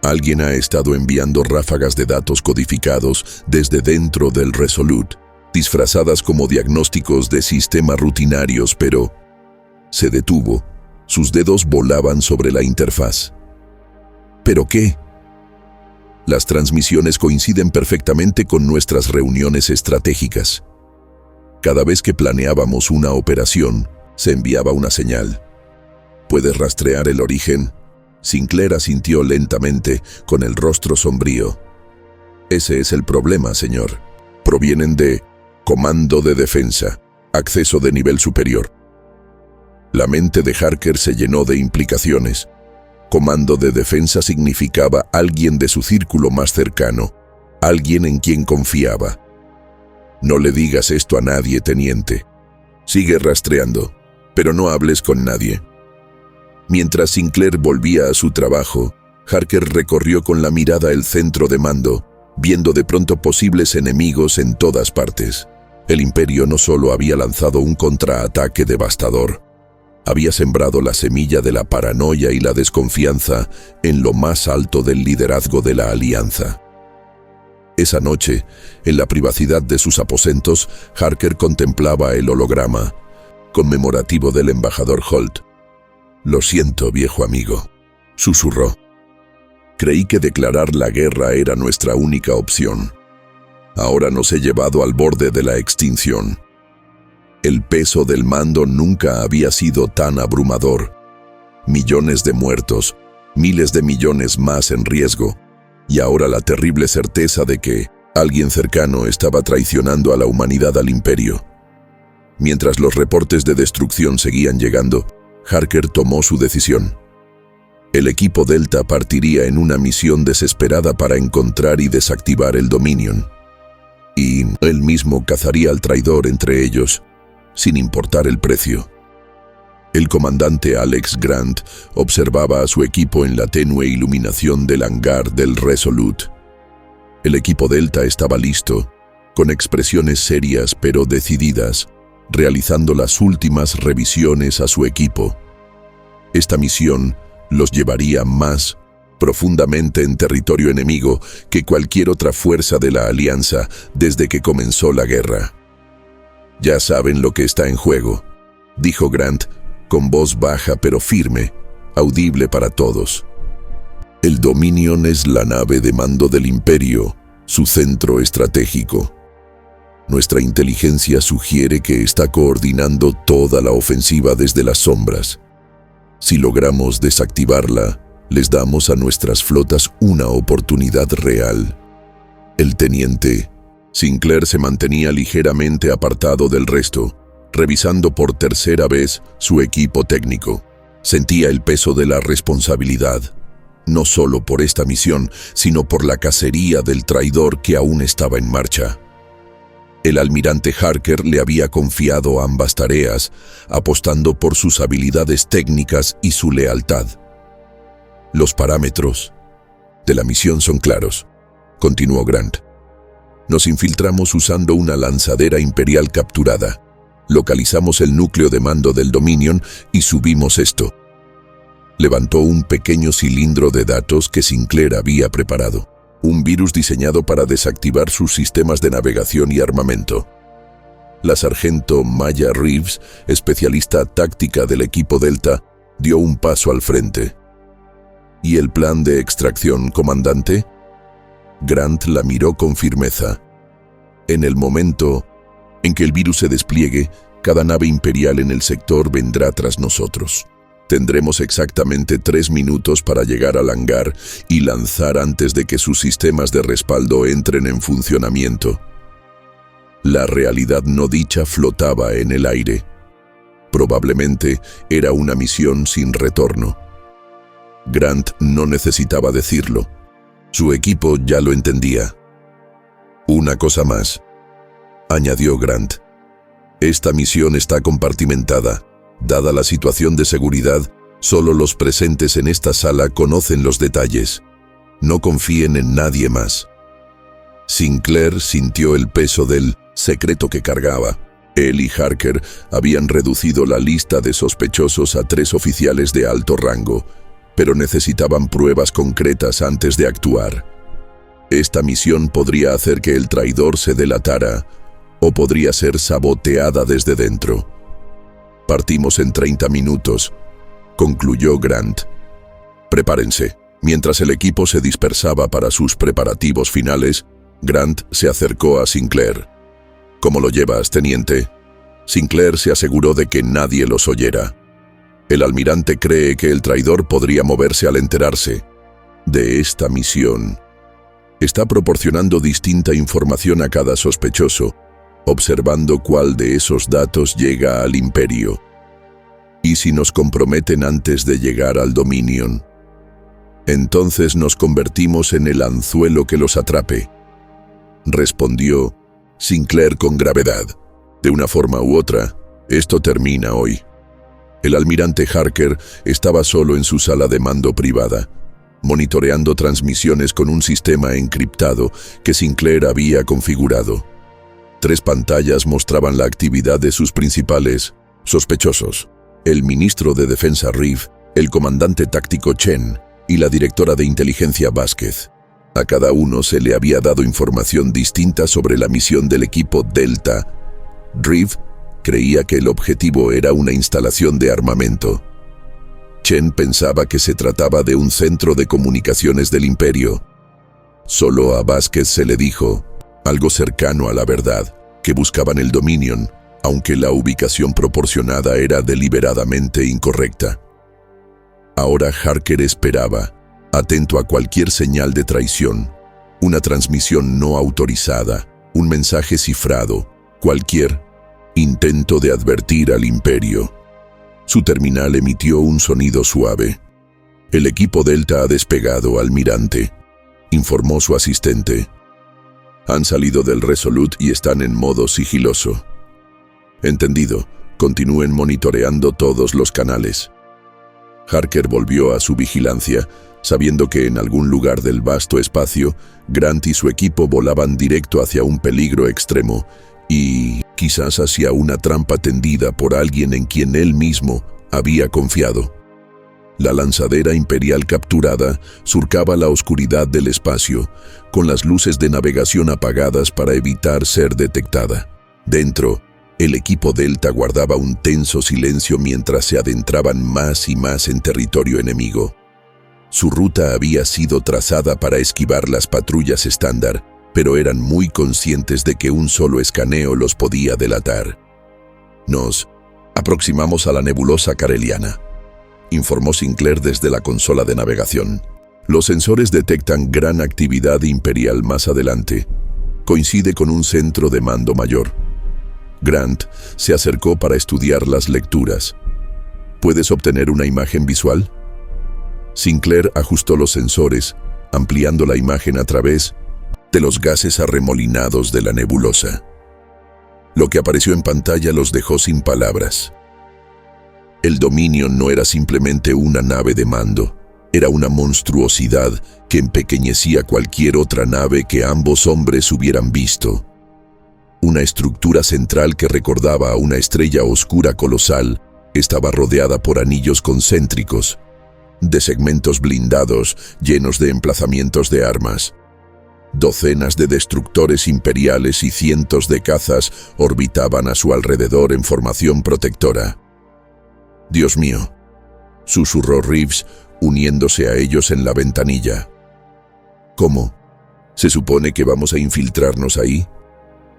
A: Alguien ha estado enviando ráfagas de datos codificados desde dentro del Resolute, disfrazadas como diagnósticos de sistema rutinarios, pero se detuvo. Sus dedos volaban sobre la interfaz. ¿Pero qué? Las transmisiones coinciden perfectamente con nuestras reuniones estratégicas. Cada vez que planeábamos una operación, se enviaba una señal. ¿Puedes rastrear el origen? Sinclair asintió lentamente, con el rostro sombrío. Ese es el problema, señor. Provienen de Comando de Defensa, acceso de nivel superior. La mente de Harker se llenó de implicaciones. Comando de Defensa significaba alguien de su círculo más cercano, alguien en quien confiaba. No le digas esto a nadie, teniente. Sigue rastreando, pero no hables con nadie. Mientras Sinclair volvía a su trabajo, Harker recorrió con la mirada el centro de mando, viendo de pronto posibles enemigos en todas partes. El Imperio no solo había lanzado un contraataque devastador, había sembrado la semilla de la paranoia y la desconfianza en lo más alto del liderazgo de la Alianza. Esa noche, en la privacidad de sus aposentos, Harker contemplaba el holograma conmemorativo del embajador Holt. «Lo siento, viejo amigo», susurró. «Creí que declarar la guerra era nuestra única opción. Ahora nos he llevado al borde de la extinción. El peso del mando nunca había sido tan abrumador. Millones de muertos, miles de millones más en riesgo, y ahora la terrible certeza de que alguien cercano estaba traicionando a la humanidad al Imperio». Mientras los reportes de destrucción seguían llegando, Harker tomó su decisión. El equipo Delta partiría en una misión desesperada para encontrar y desactivar el Dominion. y él mismo cazaría al traidor entre ellos, sin importar el precio. El comandante Alex Grant observaba a su equipo en la tenue iluminación del hangar del Resolute. El equipo Delta estaba listo, con expresiones serias pero decididas, realizando las últimas revisiones a su equipo. Esta misión los llevaría más profundamente en territorio enemigo que cualquier otra fuerza de la Alianza desde que comenzó la guerra. «Ya saben lo que está en juego», dijo Grant, con voz baja pero firme, audible para todos. «El Dominion es la nave de mando del Imperio, su centro estratégico. Nuestra inteligencia sugiere que está coordinando toda la ofensiva desde las sombras. Si logramos desactivarla, les damos a nuestras flotas una oportunidad real». El teniente Sinclair se mantenía ligeramente apartado del resto, revisando por tercera vez su equipo técnico. Sentía el peso de la responsabilidad, no solo por esta misión, sino por la cacería del traidor que aún estaba en marcha. El almirante Harker le había confiado ambas tareas, apostando por sus habilidades técnicas y su lealtad. «Los parámetros de la misión son claros», continuó Grant. «Nos infiltramos usando una lanzadera imperial capturada. Localizamos el núcleo de mando del Dominion y subimos esto». Levantó un pequeño cilindro de datos que Sinclair había preparado. Un virus diseñado para desactivar sus sistemas de navegación y armamento. La sargento Maya Reeves, especialista táctica del equipo Delta, dio un paso al frente. «¿Y el plan de extracción, comandante?» Grant la miró con firmeza. «En el momento en que el virus se despliegue, cada nave imperial en el sector vendrá tras nosotros. Tendremos exactamente 3 minutos para llegar al hangar y lanzar antes de que sus sistemas de respaldo entren en funcionamiento». La realidad no dicha flotaba en el aire. Probablemente era una misión sin retorno. Grant no necesitaba decirlo. Su equipo ya lo entendía. «Una cosa más», añadió Grant. «Esta misión está compartimentada. Dada la situación de seguridad, solo los presentes en esta sala conocen los detalles. No confíen en nadie más». Sinclair sintió el peso del secreto que cargaba. Él y Harker habían reducido la lista de sospechosos a 3 oficiales de alto rango, pero necesitaban pruebas concretas antes de actuar. Esta misión podría hacer que el traidor se delatara, o podría ser saboteada desde dentro. «Partimos en 30 minutos», concluyó Grant. «Prepárense». Mientras el equipo se dispersaba para sus preparativos finales, Grant se acercó a Sinclair. «¿Cómo lo llevas, teniente?» Sinclair se aseguró de que nadie los oyera. El almirante cree que el traidor podría moverse al enterarse de esta misión. Está proporcionando distinta información a cada sospechoso, observando cuál de esos datos llega al Imperio. ¿Y si nos comprometen antes de llegar al Dominion? Entonces nos convertimos en el anzuelo que los atrape», respondió Sinclair con gravedad. «De una forma u otra, esto termina hoy». El almirante Harker estaba solo en su sala de mando privada, monitoreando transmisiones con un sistema encriptado que Sinclair había configurado. 3 pantallas mostraban la actividad de sus principales sospechosos: el ministro de Defensa Reeve, el comandante táctico Chen y la directora de inteligencia Vázquez. A cada uno se le había dado información distinta sobre la misión del equipo Delta. Reeve creía que el objetivo era una instalación de armamento. Chen pensaba que se trataba de un centro de comunicaciones del Imperio. Solo a Vázquez se le dijo algo cercano a la verdad, que buscaban el Dominion, aunque la ubicación proporcionada era deliberadamente incorrecta. Ahora Harker esperaba, atento a cualquier señal de traición, una transmisión no autorizada, un mensaje cifrado, cualquier intento de advertir al Imperio. Su terminal emitió un sonido suave. «El equipo Delta ha despegado, almirante», informó su asistente. Han salido del Resolute y están en modo sigiloso. Entendido. Continúen monitoreando todos los canales. Harker volvió a su vigilancia, sabiendo que en algún lugar del vasto espacio, Grant y su equipo volaban directo hacia un peligro extremo y quizás hacia una trampa tendida por alguien en quien él mismo había confiado. La lanzadera imperial capturada surcaba la oscuridad del espacio, con las luces de navegación apagadas para evitar ser detectada. Dentro, el equipo Delta guardaba un tenso silencio mientras se adentraban más y más en territorio enemigo. Su ruta había sido trazada para esquivar las patrullas estándar, pero eran muy conscientes de que un solo escaneo los podía delatar. «Nos aproximamos a la nebulosa careliana», informó Sinclair desde la consola de navegación. «Los sensores detectan gran actividad imperial más adelante. Coincide con un centro de mando mayor». Grant se acercó para estudiar las lecturas. «¿Puedes obtener una imagen visual?» Sinclair ajustó los sensores, ampliando la imagen a través de los gases arremolinados de la nebulosa. Lo que apareció en pantalla los dejó sin palabras. El Dominion no era simplemente una nave de mando, era una monstruosidad que empequeñecía cualquier otra nave que ambos hombres hubieran visto. Una estructura central que recordaba a una estrella oscura colosal estaba rodeada por anillos concéntricos, de segmentos blindados llenos de emplazamientos de armas. Docenas de destructores imperiales y cientos de cazas orbitaban a su alrededor en formación protectora. «Dios mío», susurró Reeves, uniéndose a ellos en la ventanilla. «¿Cómo? ¿Se supone que vamos a infiltrarnos ahí?»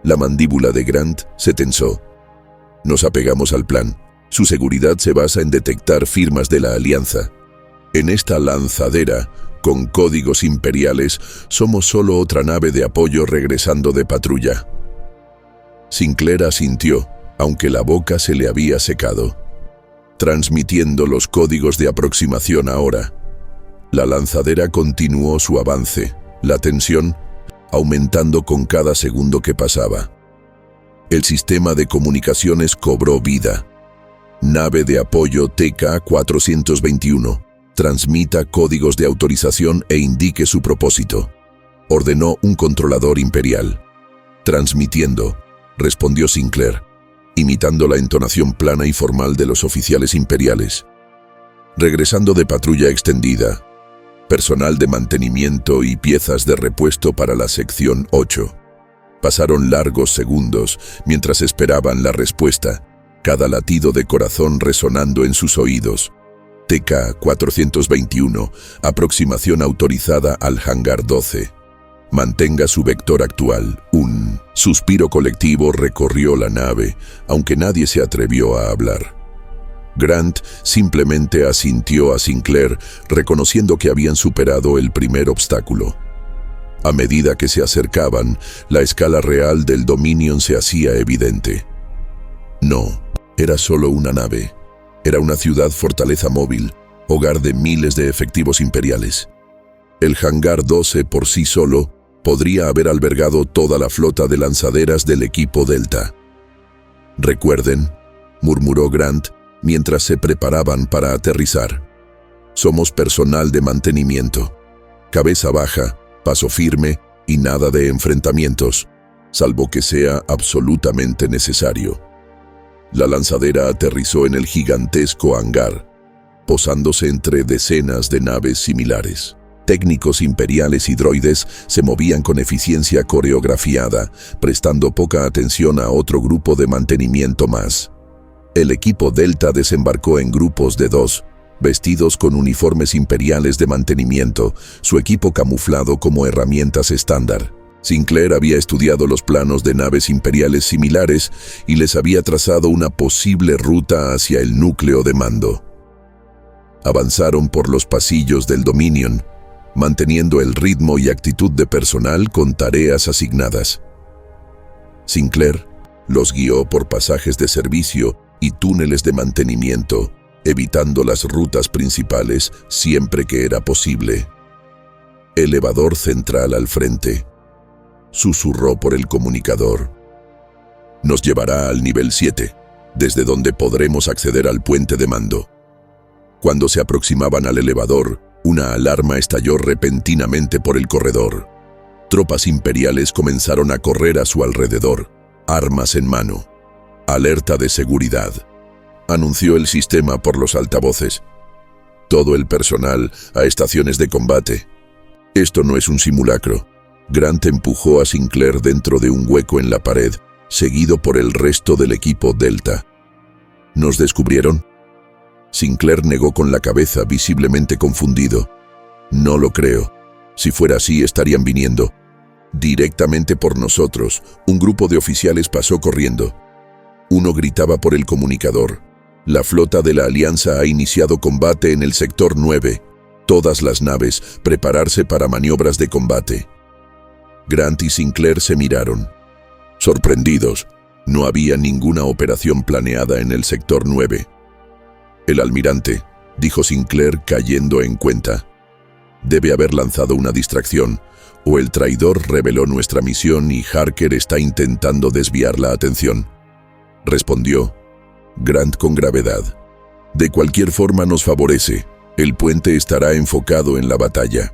A: La mandíbula de Grant se tensó. «Nos apegamos al plan. Su seguridad se basa en detectar firmas de la Alianza. En esta lanzadera, con códigos imperiales, somos solo otra nave de apoyo regresando de patrulla». Sinclair asintió, aunque la boca se le había secado. «Transmitiendo los códigos de aproximación ahora». La lanzadera continuó su avance, la tensión aumentando con cada segundo que pasaba. El sistema de comunicaciones cobró vida. «Nave de apoyo TK-421. Transmita códigos de autorización e indique su propósito», ordenó un controlador imperial. «Transmitiendo», respondió Sinclair, imitando la entonación plana y formal de los oficiales imperiales. «Regresando de patrulla extendida. Personal de mantenimiento y piezas de repuesto para la sección 8. Pasaron largos segundos mientras esperaban la respuesta, cada latido de corazón resonando en sus oídos. TK-421, aproximación autorizada al hangar 12. Mantenga su vector actual». Un suspiro colectivo recorrió la nave, aunque nadie se atrevió a hablar. Grant simplemente asintió a Sinclair, reconociendo que habían superado el primer obstáculo. A medida que se acercaban, la escala real del Dominion se hacía evidente. No, era solo una nave. Era una ciudad fortaleza móvil, hogar de miles de efectivos imperiales. El hangar 12 por sí solo podría haber albergado toda la flota de lanzaderas del equipo Delta. «Recuerden», murmuró Grant, mientras se preparaban para aterrizar. «Somos personal de mantenimiento. Cabeza baja, paso firme y nada de enfrentamientos, salvo que sea absolutamente necesario». La lanzadera aterrizó en el gigantesco hangar, posándose entre decenas de naves similares. Técnicos imperiales y droides se movían con eficiencia coreografiada, prestando poca atención a otro grupo de mantenimiento más. El equipo Delta desembarcó en grupos de 2, vestidos con uniformes imperiales de mantenimiento, su equipo camuflado como herramientas estándar. Sinclair había estudiado los planos de naves imperiales similares y les había trazado una posible ruta hacia el núcleo de mando. Avanzaron por los pasillos del Dominion, manteniendo el ritmo y actitud de personal con tareas asignadas. Sinclair los guió por pasajes de servicio y túneles de mantenimiento, evitando las rutas principales siempre que era posible. Elevador central al frente. susurró por el comunicador. Nos llevará al nivel 7, desde donde podremos acceder al puente de mando. Cuando se aproximaban al elevador, una alarma estalló repentinamente por el corredor. Tropas imperiales comenzaron a correr a su alrededor, armas en mano. Alerta de seguridad, anunció el sistema por los altavoces. Todo el personal a estaciones de combate. Esto no es un simulacro. Grant empujó a Sinclair dentro de un hueco en la pared, seguido por el resto del equipo Delta. ¿Nos descubrieron? Sinclair negó con la cabeza, visiblemente confundido. No lo creo. Si fuera así, estarían viniendo. Directamente por nosotros, un grupo de oficiales pasó corriendo. Uno gritaba por el comunicador. La flota de la Alianza ha iniciado combate en el sector 9. Todas las naves, prepararse para maniobras de combate. Grant y Sinclair se miraron. Sorprendidos, no había ninguna operación planeada en el sector 9. El almirante, dijo Sinclair cayendo en cuenta. Debe haber lanzado una distracción, o el traidor reveló nuestra misión y Harker está intentando desviar la atención. Respondió Grant con gravedad. De cualquier forma nos favorece. El puente estará enfocado en la batalla.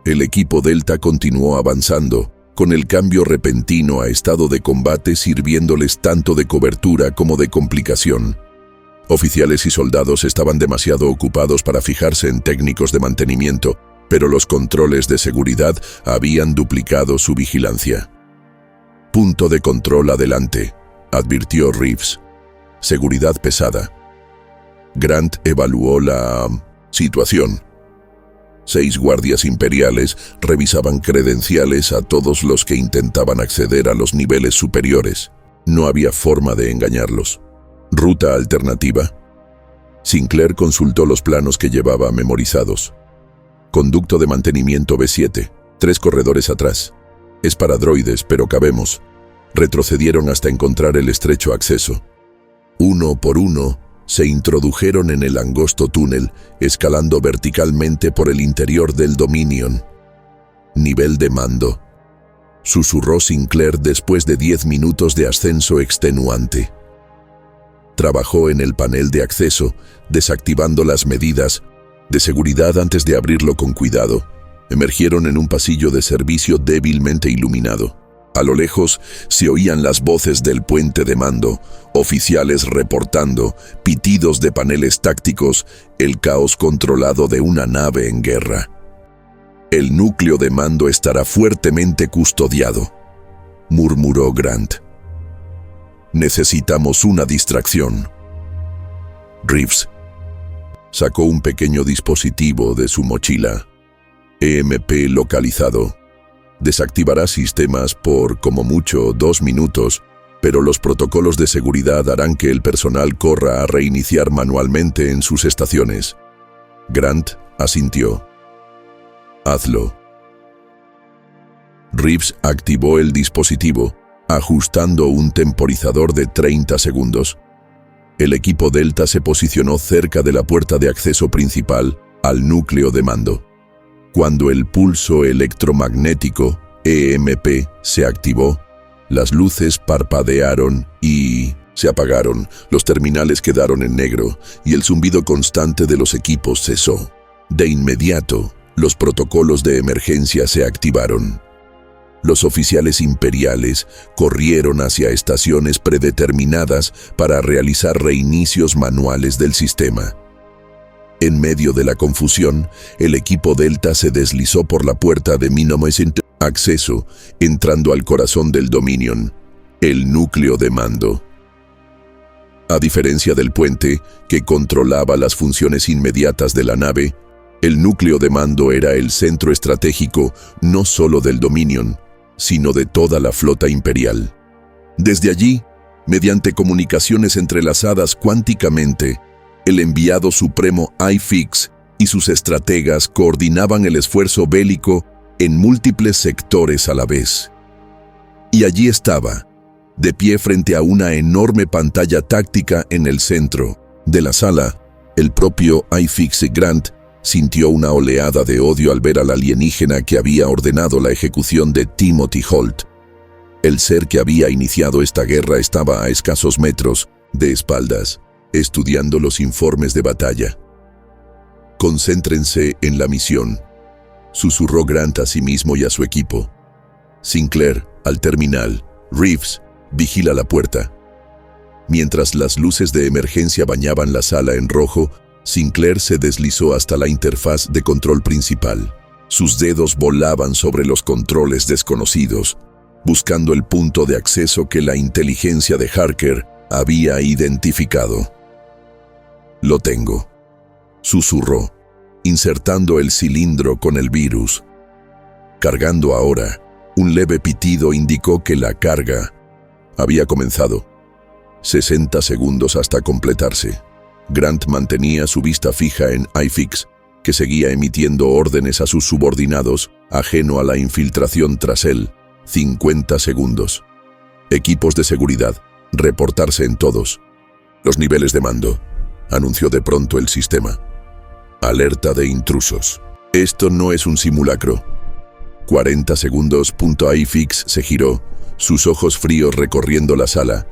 A: El equipo Delta continuó avanzando, con el cambio repentino a estado de combate sirviéndoles tanto de cobertura como de complicación. Oficiales y soldados estaban demasiado ocupados para fijarse en técnicos de mantenimiento, pero los controles de seguridad habían duplicado su vigilancia. Punto de control adelante, advirtió Reeves. Seguridad pesada. Grant evaluó la situación. 6 guardias imperiales revisaban credenciales a todos los que intentaban acceder a los niveles superiores. No había forma de engañarlos. ¿Ruta alternativa? Sinclair consultó los planos que llevaba memorizados. Conducto de mantenimiento B7, 3 corredores atrás. Es para droides, pero cabemos. Retrocedieron hasta encontrar el estrecho acceso. Uno por uno, se introdujeron en el angosto túnel, escalando verticalmente por el interior del Dominion. Nivel de mando, susurró Sinclair después de 10 minutos de ascenso extenuante. Trabajó en el panel de acceso, desactivando las medidas de seguridad antes de abrirlo con cuidado. Emergieron en un pasillo de servicio débilmente iluminado. A lo lejos se oían las voces del puente de mando, oficiales reportando, pitidos de paneles tácticos, el caos controlado de una nave en guerra. El núcleo de mando estará fuertemente custodiado, murmuró Grant. Necesitamos una distracción. Reeves sacó un pequeño dispositivo de su mochila. EMP localizado. Desactivará sistemas por, como mucho, 2 minutos, pero los protocolos de seguridad harán que el personal corra a reiniciar manualmente en sus estaciones. Grant asintió. Hazlo. Reeves activó el dispositivo, ajustando un temporizador de 30 segundos. El equipo Delta se posicionó cerca de la puerta de acceso principal al núcleo de mando. Cuando el pulso electromagnético, EMP, se activó, las luces parpadearon y se apagaron, los terminales quedaron en negro y el zumbido constante de los equipos cesó. De inmediato, los protocolos de emergencia se activaron. Los oficiales imperiales corrieron hacia estaciones predeterminadas para realizar reinicios manuales del sistema. En medio de la confusión, el equipo Delta se deslizó por la puerta de acceso, entrando al corazón del Dominion, el núcleo de mando. A diferencia del puente, que controlaba las funciones inmediatas de la nave, el núcleo de mando era el centro estratégico no solo del Dominion, sino de toda la flota imperial. Desde allí, mediante comunicaciones entrelazadas cuánticamente, el enviado supremo IFIX y sus estrategas coordinaban el esfuerzo bélico en múltiples sectores a la vez. Y allí estaba, de pie frente a una enorme pantalla táctica en el centro de la sala, el propio IFIX Grant, sintió una oleada de odio al ver al alienígena que había ordenado la ejecución de Timothy Holt. El ser que había iniciado esta guerra estaba a escasos metros, de espaldas, estudiando los informes de batalla. «Concéntrense en la misión», susurró Grant a sí mismo y a su equipo. «Sinclair, al terminal. Reeves, vigila la puerta». Mientras las luces de emergencia bañaban la sala en rojo, Sinclair se deslizó hasta la interfaz de control principal. Sus dedos volaban sobre los controles desconocidos, buscando el punto de acceso que la inteligencia de Harker había identificado. «Lo tengo», susurró, insertando el cilindro con el virus. Cargando ahora, un leve pitido indicó que la carga había comenzado. 60 segundos hasta completarse. Grant mantenía su vista fija en iFix, que seguía emitiendo órdenes a sus subordinados, ajeno a la infiltración tras él. 50 segundos. Equipos de seguridad, reportarse en todos. Los niveles de mando, anunció de pronto el sistema. Alerta de intrusos. Esto no es un simulacro. 40 segundos. iFix se giró, sus ojos fríos recorriendo la sala,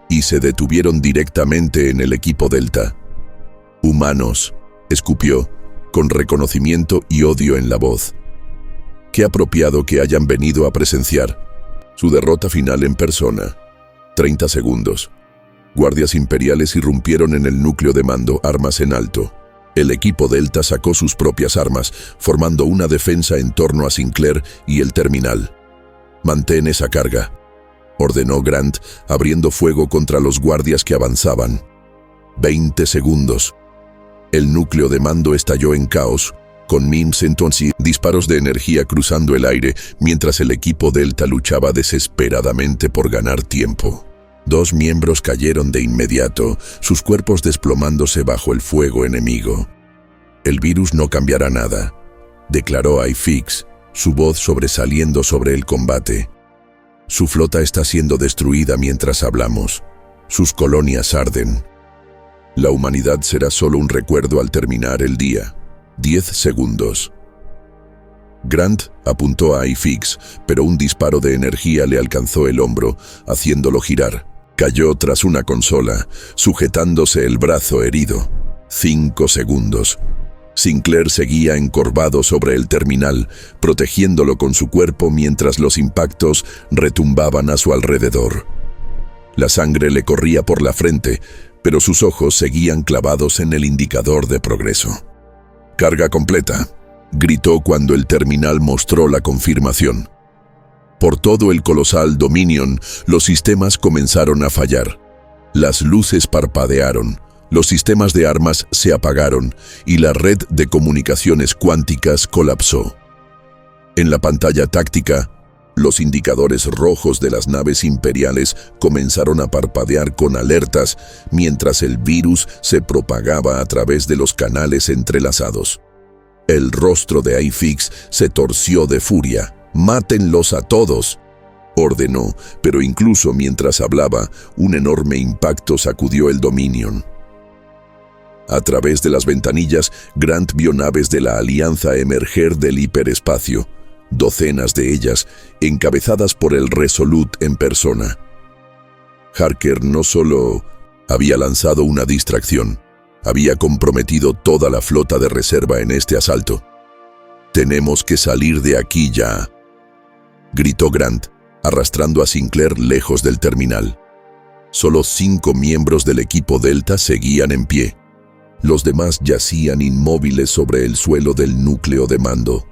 A: y se detuvieron directamente en el equipo Delta. «Humanos», escupió, con reconocimiento y odio en la voz. «Qué apropiado que hayan venido a presenciar su derrota final en persona». 30 segundos. Guardias imperiales irrumpieron en el núcleo de mando, armas en alto. El equipo Delta sacó sus propias armas, formando una defensa en torno a Sinclair y el terminal. «Mantén esa carga», ordenó Grant, abriendo fuego contra los guardias que avanzaban. 20 segundos. El núcleo de mando estalló en caos, con memes entonces y disparos de energía cruzando el aire, mientras el equipo Delta luchaba desesperadamente por ganar tiempo. 2 miembros cayeron de inmediato, sus cuerpos desplomándose bajo el fuego enemigo. «El virus no cambiará nada», declaró iFix, su voz sobresaliendo sobre el combate. «Su flota está siendo destruida mientras hablamos. Sus colonias arden. La humanidad será solo un recuerdo al terminar el día». 10 segundos. Grant apuntó a iFix, pero un disparo de energía le alcanzó el hombro, haciéndolo girar. Cayó tras una consola, sujetándose el brazo herido. 5 segundos. Sinclair seguía encorvado sobre el terminal, protegiéndolo con su cuerpo mientras los impactos retumbaban a su alrededor. La sangre le corría por la frente, pero sus ojos seguían clavados en el indicador de progreso. «Carga completa», gritó cuando el terminal mostró la confirmación. Por todo el colosal Dominion, los sistemas comenzaron a fallar. Las luces parpadearon, los sistemas de armas se apagaron y la red de comunicaciones cuánticas colapsó. En la pantalla táctica, los indicadores rojos de las naves imperiales comenzaron a parpadear con alertas mientras el virus se propagaba a través de los canales entrelazados. El rostro de iFix se torció de furia. «Mátenlos a todos», ordenó, pero incluso mientras hablaba, un enorme impacto sacudió el Dominion. A través de las ventanillas, Grant vio naves de la Alianza emerger del hiperespacio, docenas de ellas, encabezadas por el Resolute en persona. Harker no solo había lanzado una distracción, había comprometido toda la flota de reserva en este asalto. «Tenemos que salir de aquí ya», gritó Grant, arrastrando a Sinclair lejos del terminal. Solo 5 miembros del equipo Delta seguían en pie. Los demás yacían inmóviles sobre el suelo del núcleo de mando.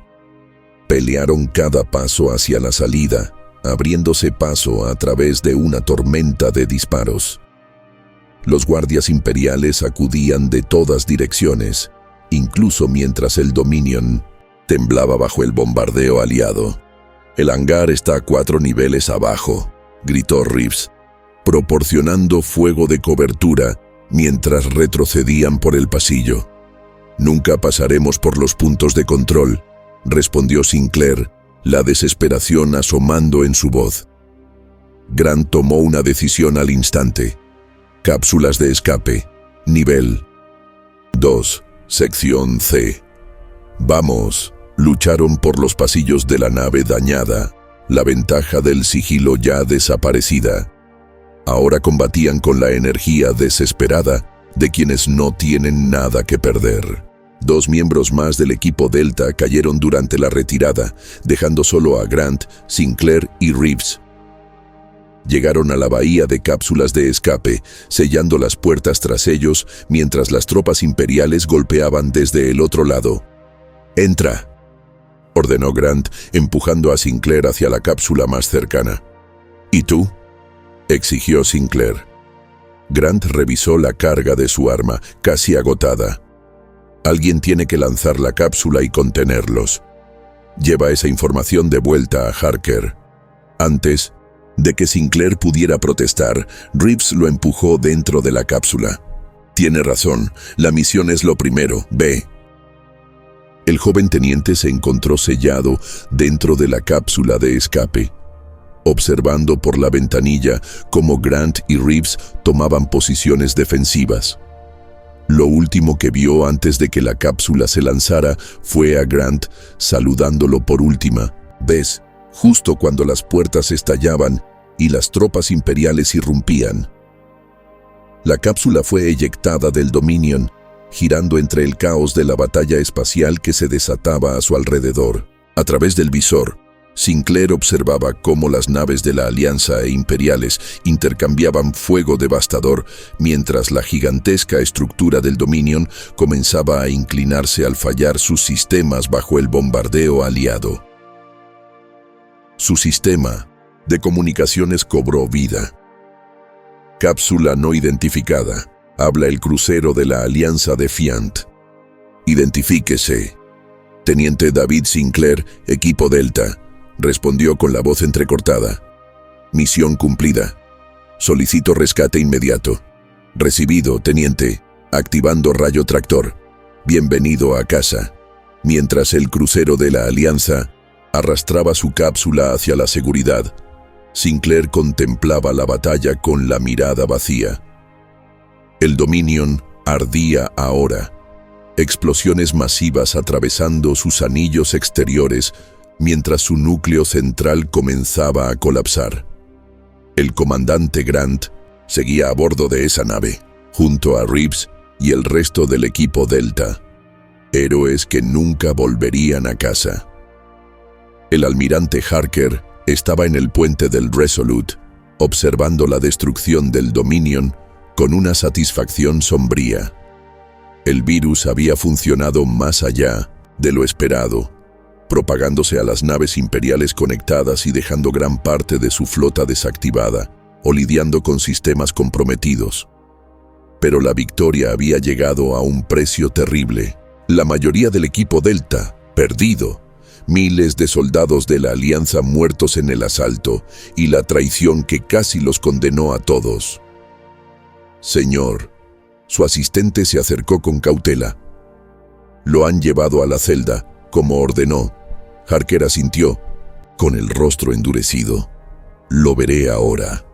A: Pelearon cada paso hacia la salida, abriéndose paso a través de una tormenta de disparos. Los guardias imperiales acudían de todas direcciones, incluso mientras el Dominion temblaba bajo el bombardeo aliado. «El hangar está 4 niveles abajo», gritó Reeves, proporcionando fuego de cobertura mientras retrocedían por el pasillo. «Nunca pasaremos por los puntos de control», respondió Sinclair, la desesperación asomando en su voz. Grant tomó una decisión al instante. «Cápsulas de escape, nivel 2, sección C», Vamos, lucharon por los pasillos de la nave dañada, la ventaja del sigilo ya desaparecida. Ahora combatían con la energía desesperada de quienes no tienen nada que perder. 2 miembros más del equipo Delta cayeron durante la retirada, dejando solo a Grant, Sinclair y Reeves. Llegaron a la bahía de cápsulas de escape, sellando las puertas tras ellos mientras las tropas imperiales golpeaban desde el otro lado. «Entra», ordenó Grant, empujando a Sinclair hacia la cápsula más cercana. «¿Y tú?», exigió Sinclair. Grant revisó la carga de su arma, casi agotada. «Alguien tiene que lanzar la cápsula y contenerlos. Lleva esa información de vuelta a Harker». Antes de que Sinclair pudiera protestar, Reeves lo empujó dentro de la cápsula. «Tiene razón, la misión es lo primero, ve». El joven teniente se encontró sellado dentro de la cápsula de escape, observando por la ventanilla cómo Grant y Reeves tomaban posiciones defensivas. Lo último que vio antes de que la cápsula se lanzara fue a Grant saludándolo por última vez, justo cuando las puertas estallaban y las tropas imperiales irrumpían. La cápsula fue eyectada del Dominion, girando entre el caos de la batalla espacial que se desataba a su alrededor. A través del visor, Sinclair observaba cómo las naves de la Alianza e imperiales intercambiaban fuego devastador mientras la gigantesca estructura del Dominion comenzaba a inclinarse al fallar sus sistemas bajo el bombardeo aliado. Su sistema de comunicaciones cobró vida. Cápsula no identificada. Habla el crucero de la Alianza Defiant. Identifíquese. Teniente David Sinclair, equipo Delta, respondió con la voz entrecortada. Misión cumplida. Solicito rescate inmediato. Recibido, teniente. Activando rayo tractor. Bienvenido a casa. Mientras el crucero de la Alianza arrastraba su cápsula hacia la seguridad, Sinclair contemplaba la batalla con la mirada vacía. El Dominion ardía ahora. Explosiones masivas atravesando sus anillos exteriores mientras su núcleo central comenzaba a colapsar. El comandante Grant seguía a bordo de esa nave, junto a Reeves y el resto del equipo Delta, héroes que nunca volverían a casa. El almirante Harker estaba en el puente del Resolute, observando la destrucción del Dominion con una satisfacción sombría. El virus había funcionado más allá de lo esperado, propagándose a las naves imperiales conectadas y dejando gran parte de su flota desactivada o lidiando con sistemas comprometidos. Pero la victoria había llegado a un precio terrible. La mayoría del equipo Delta, perdido, miles de soldados de la Alianza muertos en el asalto y la traición que casi los condenó a todos. Señor, su asistente se acercó con cautela. Lo han llevado a la celda, como ordenó. Harker asintió, con el rostro endurecido. Lo veré ahora.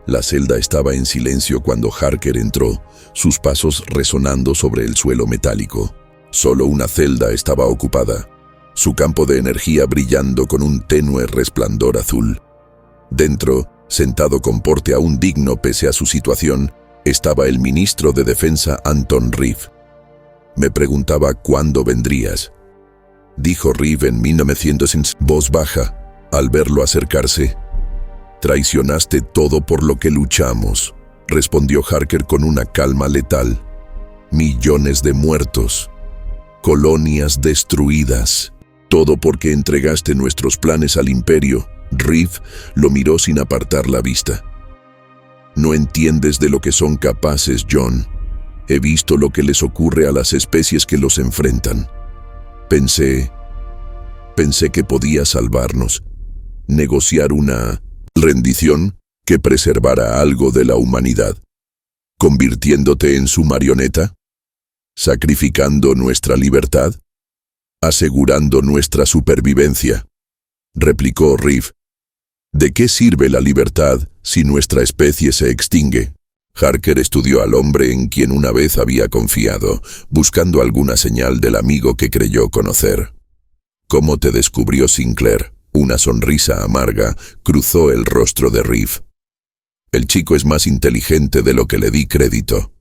A: La celda estaba en silencio cuando Harker entró, sus pasos resonando sobre el suelo metálico. Solo una celda estaba ocupada, su campo de energía brillando con un tenue resplandor azul. Dentro, sentado con porte aún digno pese a su situación, estaba el ministro de Defensa Anton Reeve. Me preguntaba cuándo vendrías, dijo Reeve en 1900 en voz baja, al verlo acercarse. Traicionaste todo por lo que luchamos, respondió Harker con una calma letal. Millones de muertos, colonias destruidas, todo porque entregaste nuestros planes al Imperio. Reeve lo miró sin apartar la vista. No entiendes de lo que son capaces, John. He visto lo que les ocurre a las especies que los enfrentan. Pensé que podía salvarnos, negociar una rendición que preservara algo de la humanidad. ¿Convirtiéndote en su marioneta? ¿Sacrificando nuestra libertad? ¿Asegurando nuestra supervivencia?, replicó Reeve. ¿De qué sirve la libertad si nuestra especie se extingue? Harker estudió al hombre en quien una vez había confiado, buscando alguna señal del amigo que creyó conocer. ¿Cómo te descubrió Sinclair? Una sonrisa amarga cruzó el rostro de Reeve. El chico es más inteligente de lo que le di crédito.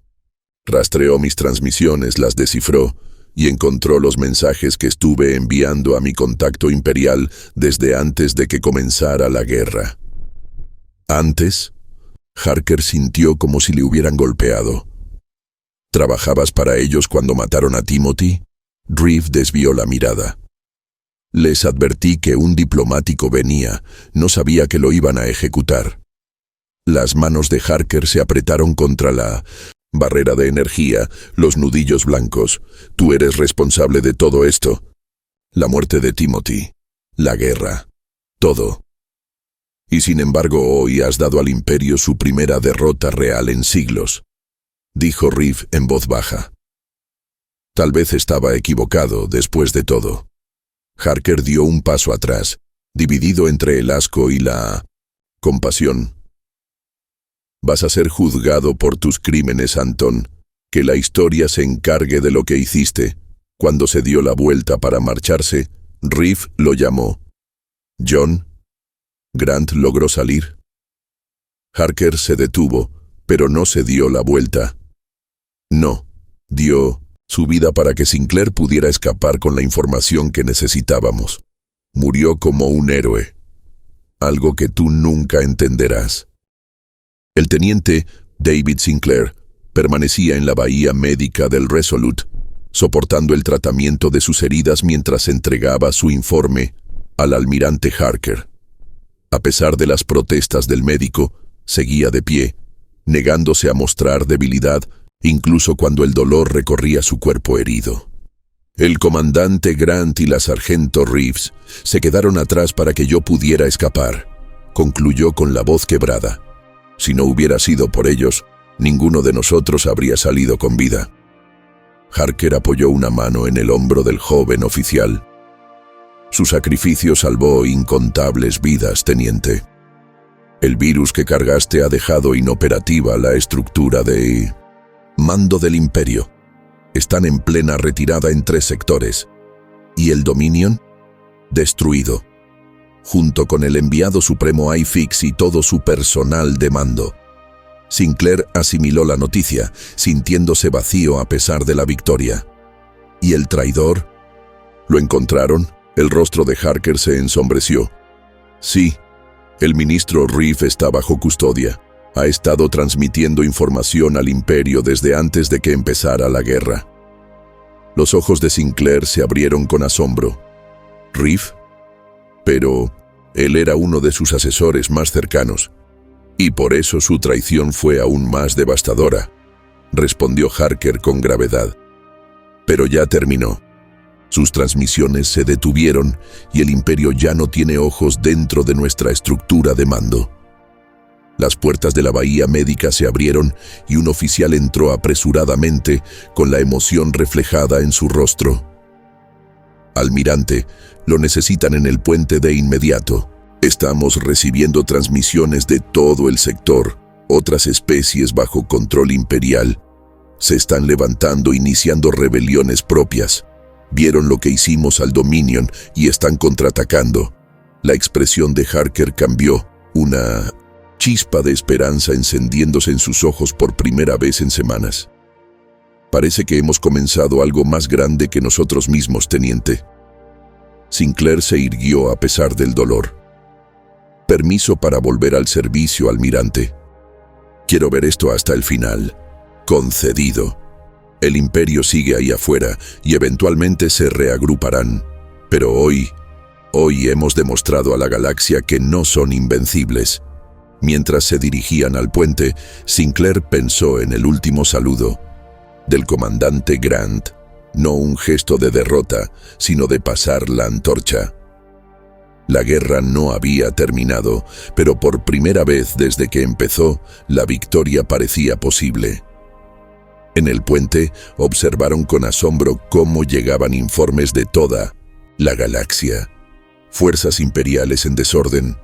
A: Rastreó mis transmisiones, las descifró y encontró los mensajes que estuve enviando a mi contacto imperial desde antes de que comenzara la guerra. ¿Antes? Harker sintió como si le hubieran golpeado. ¿Trabajabas para ellos cuando mataron a Timothy? Reeve desvió la mirada. Les advertí que un diplomático venía, no sabía que lo iban a ejecutar. Las manos de Harker se apretaron contra la barrera de energía, los nudillos blancos. Tú eres responsable de todo esto. La muerte de Timothy, la guerra, todo. Y sin embargo hoy has dado al Imperio su primera derrota real en siglos, dijo Reeve en voz baja. Tal vez estaba equivocado después de todo. Harker dio un paso atrás, dividido entre el asco y la compasión. Vas a ser juzgado por tus crímenes, Anton. Que la historia se encargue de lo que hiciste. Cuando se dio la vuelta para marcharse, Reeve lo llamó. John. Grant logró salir. Harker se detuvo, pero no se dio la vuelta. No, dio su vida para que Sinclair pudiera escapar con la información que necesitábamos. Murió como un héroe. Algo que tú nunca entenderás. El teniente David Sinclair permanecía en la bahía médica del Resolute, soportando el tratamiento de sus heridas mientras entregaba su informe al almirante Harker. A pesar de las protestas del médico, seguía de pie, negándose a mostrar debilidad, incluso cuando el dolor recorría su cuerpo herido. El comandante Grant y la sargento Reeves se quedaron atrás para que yo pudiera escapar, concluyó con la voz quebrada. Si no hubiera sido por ellos, ninguno de nosotros habría salido con vida. Harker apoyó una mano en el hombro del joven oficial. Su sacrificio salvó incontables vidas, teniente. El virus que cargaste ha dejado inoperativa la estructura de mando del Imperio. Están en plena retirada en 3 sectores. ¿Y el Dominion? Destruido, junto con el enviado supremo iFix y todo su personal de mando. Sinclair asimiló la noticia, sintiéndose vacío a pesar de la victoria. ¿Y el traidor? ¿Lo encontraron? El rostro de Harker se ensombreció. Sí, el ministro Reeve está bajo custodia. Ha estado transmitiendo información al Imperio desde antes de que empezara la guerra. Los ojos de Sinclair se abrieron con asombro. ¿Reeve? Pero él era uno de sus asesores más cercanos, y por eso su traición fue aún más devastadora, respondió Harker con gravedad. Pero ya terminó. Sus transmisiones se detuvieron y el Imperio ya no tiene ojos dentro de nuestra estructura de mando. Las puertas de la bahía médica se abrieron y un oficial entró apresuradamente con la emoción reflejada en su rostro. Almirante, lo necesitan en el puente de inmediato. Estamos recibiendo transmisiones de todo el sector. Otras especies bajo control imperial se están levantando, iniciando rebeliones propias. Vieron lo que hicimos al Dominion y están contraatacando. La expresión de Harker cambió, una chispa de esperanza encendiéndose en sus ojos por primera vez en semanas. Parece que hemos comenzado algo más grande que nosotros mismos, teniente. Sinclair se irguió a pesar del dolor. Permiso para volver al servicio, almirante. Quiero ver esto hasta el final. Concedido. El Imperio sigue ahí afuera y eventualmente se reagruparán. Pero hoy hemos demostrado a la galaxia que no son invencibles. Mientras se dirigían al puente, Sinclair pensó en el último saludo del comandante Grant. No un gesto de derrota, sino de pasar la antorcha. La guerra no había terminado, pero por primera vez desde que empezó, la victoria parecía posible. En el puente observaron con asombro cómo llegaban informes de toda la galaxia. Fuerzas imperiales en desorden,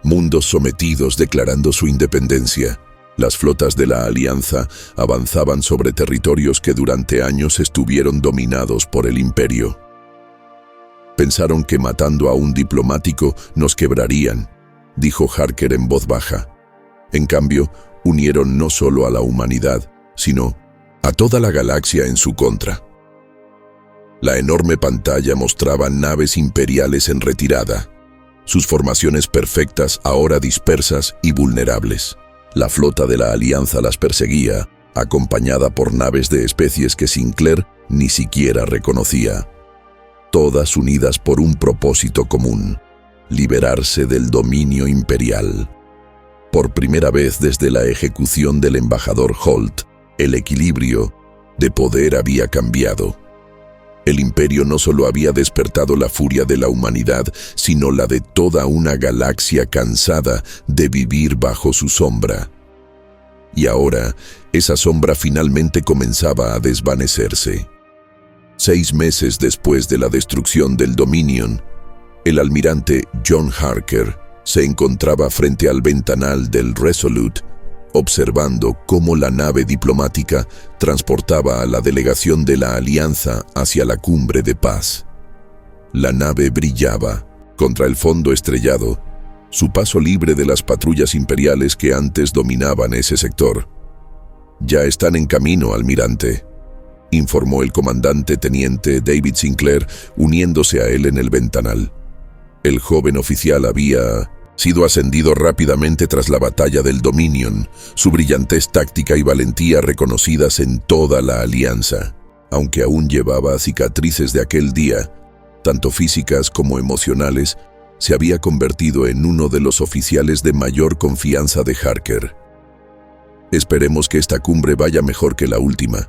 A: mundos sometidos declarando su independencia, Las flotas de la Alianza avanzaban sobre territorios que durante años estuvieron dominados por el Imperio. Pensaron que matando a un diplomático nos quebrarían, dijo Harker en voz baja. En cambio, unieron no solo a la humanidad, sino a toda la galaxia en su contra. La enorme pantalla mostraba naves imperiales en retirada, sus formaciones perfectas ahora dispersas y vulnerables. La flota de la Alianza las perseguía, acompañada por naves de especies que Sinclair ni siquiera reconocía. Todas unidas por un propósito común: liberarse del dominio imperial. Por primera vez desde la ejecución del embajador Holt, el equilibrio de poder había cambiado. El Imperio no solo había despertado la furia de la humanidad, sino la de toda una galaxia cansada de vivir bajo su sombra. Y ahora, esa sombra finalmente comenzaba a desvanecerse. 6 meses después de la destrucción del Dominion, el almirante John Harker se encontraba frente al ventanal del Resolute, observando cómo la nave diplomática transportaba a la delegación de la Alianza hacia la cumbre de paz. La nave brillaba contra el fondo estrellado, su paso libre de las patrullas imperiales que antes dominaban ese sector. «Ya están en camino, almirante», informó el comandante teniente David Sinclair, uniéndose a él en el ventanal. El joven oficial había sido ascendido rápidamente tras la batalla del Dominion, su brillantez táctica y valentía reconocidas en toda la Alianza. Aunque aún llevaba cicatrices de aquel día, tanto físicas como emocionales, se había convertido en uno de los oficiales de mayor confianza de Harker. «Esperemos que esta cumbre vaya mejor que la última»,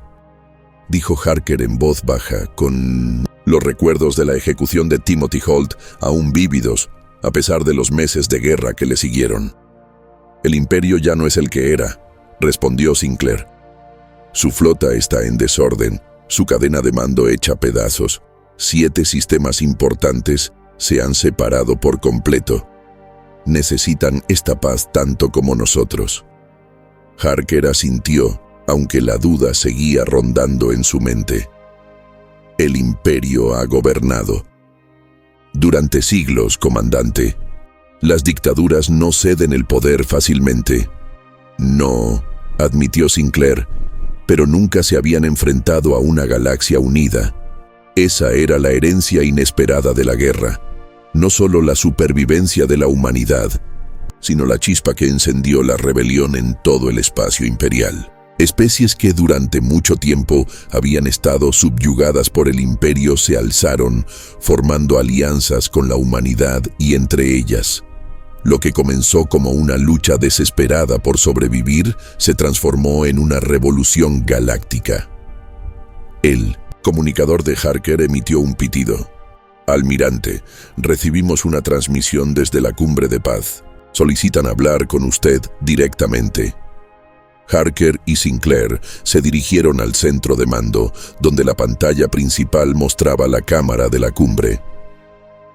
A: dijo Harker en voz baja, con los recuerdos de la ejecución de Timothy Holt aún vívidos, a pesar de los meses de guerra que le siguieron. «El Imperio ya no es el que era», respondió Sinclair. «Su flota está en desorden, su cadena de mando hecha pedazos. 7 sistemas importantes se han separado por completo. Necesitan esta paz tanto como nosotros». Harker asintió, aunque la duda seguía rondando en su mente. «El Imperio ha gobernado durante siglos, comandante. Las dictaduras no ceden el poder fácilmente». «No», admitió Sinclair, «pero nunca se habían enfrentado a una galaxia unida. Esa era la herencia inesperada de la guerra. No solo la supervivencia de la humanidad, sino la chispa que encendió la rebelión en todo el espacio imperial. Especies que durante mucho tiempo habían estado subyugadas por el Imperio se alzaron, formando alianzas con la humanidad y entre ellas. Lo que comenzó como una lucha desesperada por sobrevivir se transformó en una revolución galáctica». El comunicador de Harker emitió un pitido. «Almirante, recibimos una transmisión desde la cumbre de paz. Solicitan hablar con usted directamente». Harker y Sinclair se dirigieron al centro de mando, donde la pantalla principal mostraba la cámara de la cumbre.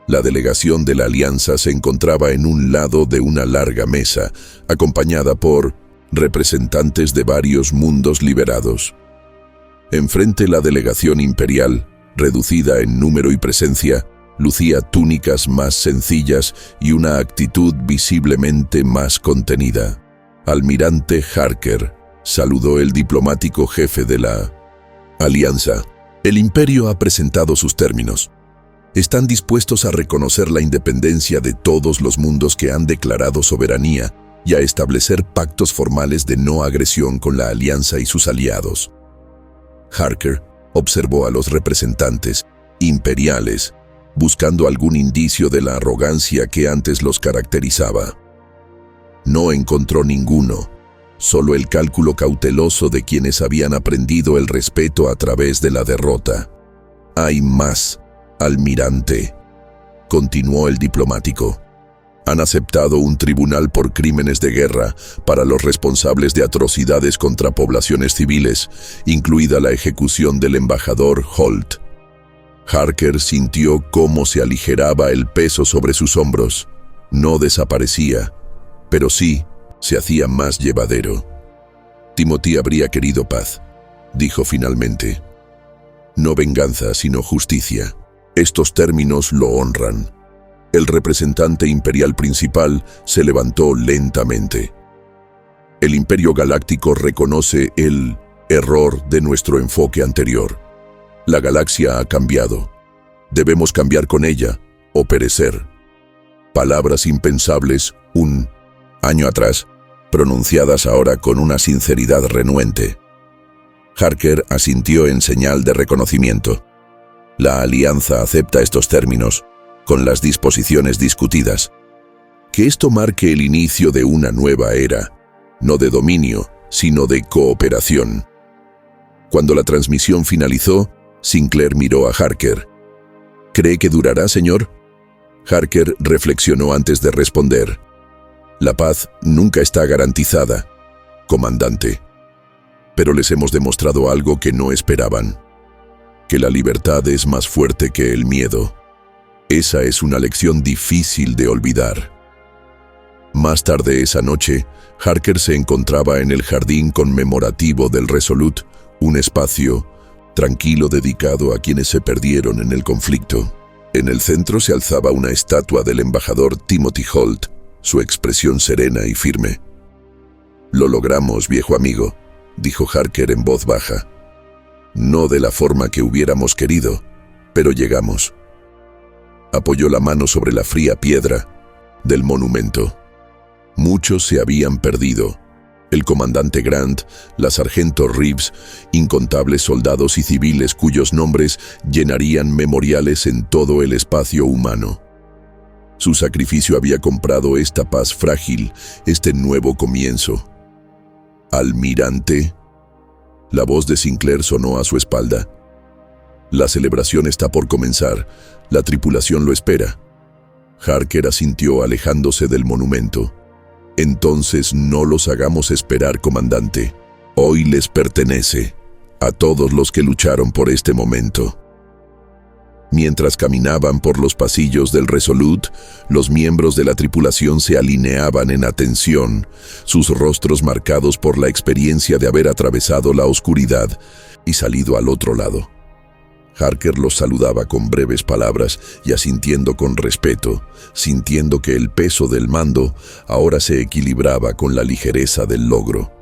A: La delegación de la Alianza se encontraba en un lado de una larga mesa, acompañada por representantes de varios mundos liberados. Enfrente, la delegación imperial, reducida en número y presencia, lucía túnicas más sencillas y una actitud visiblemente más contenida. «Almirante Harker», saludó el diplomático jefe de la Alianza. «El Imperio ha presentado sus términos. Están dispuestos a reconocer la independencia de todos los mundos que han declarado soberanía y a establecer pactos formales de no agresión con la Alianza y sus aliados». Harker observó a los representantes imperiales, buscando algún indicio de la arrogancia que antes los caracterizaba. No encontró ninguno, solo el cálculo cauteloso de quienes habían aprendido el respeto a través de la derrota. «Hay más, almirante», continuó el diplomático. «Han aceptado un tribunal por crímenes de guerra para los responsables de atrocidades contra poblaciones civiles, incluida la ejecución del embajador Holt». Harker sintió cómo se aligeraba el peso sobre sus hombros. No desaparecía, pero sí se hacía más llevadero. Timothy habría querido paz, dijo finalmente. No venganza, sino justicia. Estos términos lo honran. El representante imperial principal se levantó lentamente. El Imperio Galáctico reconoce el error de nuestro enfoque anterior. La galaxia ha cambiado. Debemos cambiar con ella o perecer. Palabras impensables un año atrás, pronunciadas ahora con una sinceridad renuente. Harker asintió en señal de reconocimiento. La Alianza acepta estos términos, con las disposiciones discutidas. Que esto marque el inicio de una nueva era, no de dominio, sino de cooperación. Cuando la transmisión finalizó, Sinclair miró a Harker. ¿Cree que durará, señor? Harker reflexionó antes de responder. La paz nunca está garantizada, comandante. Pero les hemos demostrado algo que no esperaban. Que la libertad es más fuerte que el miedo. Esa es una lección difícil de olvidar. Más tarde esa noche, Harker se encontraba en el jardín conmemorativo del Resolute, un espacio tranquilo dedicado a quienes se perdieron en el conflicto. En el centro se alzaba una estatua del embajador Timothy Holt, su expresión serena y firme. «Lo logramos, viejo amigo», dijo Harker en voz baja. «No de la forma que hubiéramos querido, pero llegamos». Apoyó la mano sobre la fría piedra del monumento. Muchos se habían perdido. El comandante Grant, la sargento Reeves, incontables soldados y civiles cuyos nombres llenarían memoriales en todo el espacio humano. Su sacrificio había comprado esta paz frágil, este nuevo comienzo. «Almirante», la voz de Sinclair sonó a su espalda. «La celebración está por comenzar. La tripulación lo espera». Harker asintió alejándose del monumento. «Entonces no los hagamos esperar, comandante. Hoy les pertenece, a todos los que lucharon por este momento». Mientras caminaban por los pasillos del Resolute, los miembros de la tripulación se alineaban en atención, sus rostros marcados por la experiencia de haber atravesado la oscuridad y salido al otro lado. Harker los saludaba con breves palabras y asintiendo con respeto, sintiendo que el peso del mando ahora se equilibraba con la ligereza del logro.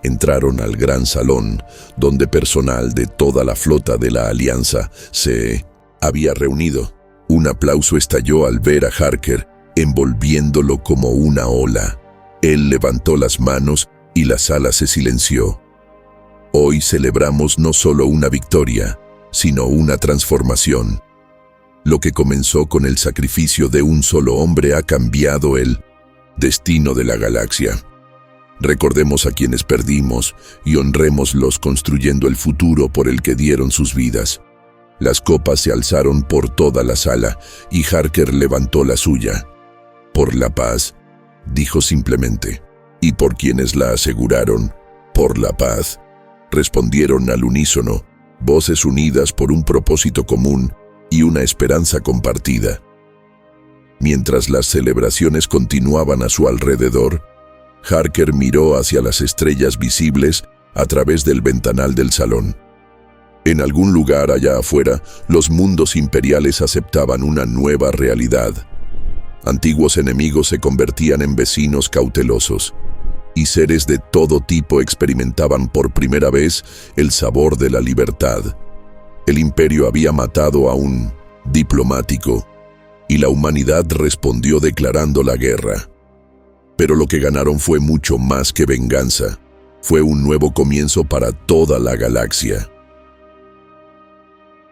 A: Entraron al gran salón, donde personal de toda la flota de la Alianza se había reunido. Un aplauso estalló al ver a Harker, envolviéndolo como una ola. Él levantó las manos y la sala se silenció. Hoy celebramos no solo una victoria, sino una transformación. Lo que comenzó con el sacrificio de un solo hombre ha cambiado el destino de la galaxia. Recordemos a quienes perdimos y honrémoslos construyendo el futuro por el que dieron sus vidas. Las copas se alzaron por toda la sala y Harker levantó la suya. «Por la paz», dijo simplemente. «Y por quienes la aseguraron, por la paz», respondieron al unísono, voces unidas por un propósito común y una esperanza compartida. Mientras las celebraciones continuaban a su alrededor, Harker miró hacia las estrellas visibles a través del ventanal del salón. En algún lugar allá afuera, los mundos imperiales aceptaban una nueva realidad. Antiguos enemigos se convertían en vecinos cautelosos, y seres de todo tipo experimentaban por primera vez el sabor de la libertad. El imperio había matado a un diplomático, y la humanidad respondió declarando la guerra. Pero lo que ganaron fue mucho más que venganza. Fue un nuevo comienzo para toda la galaxia.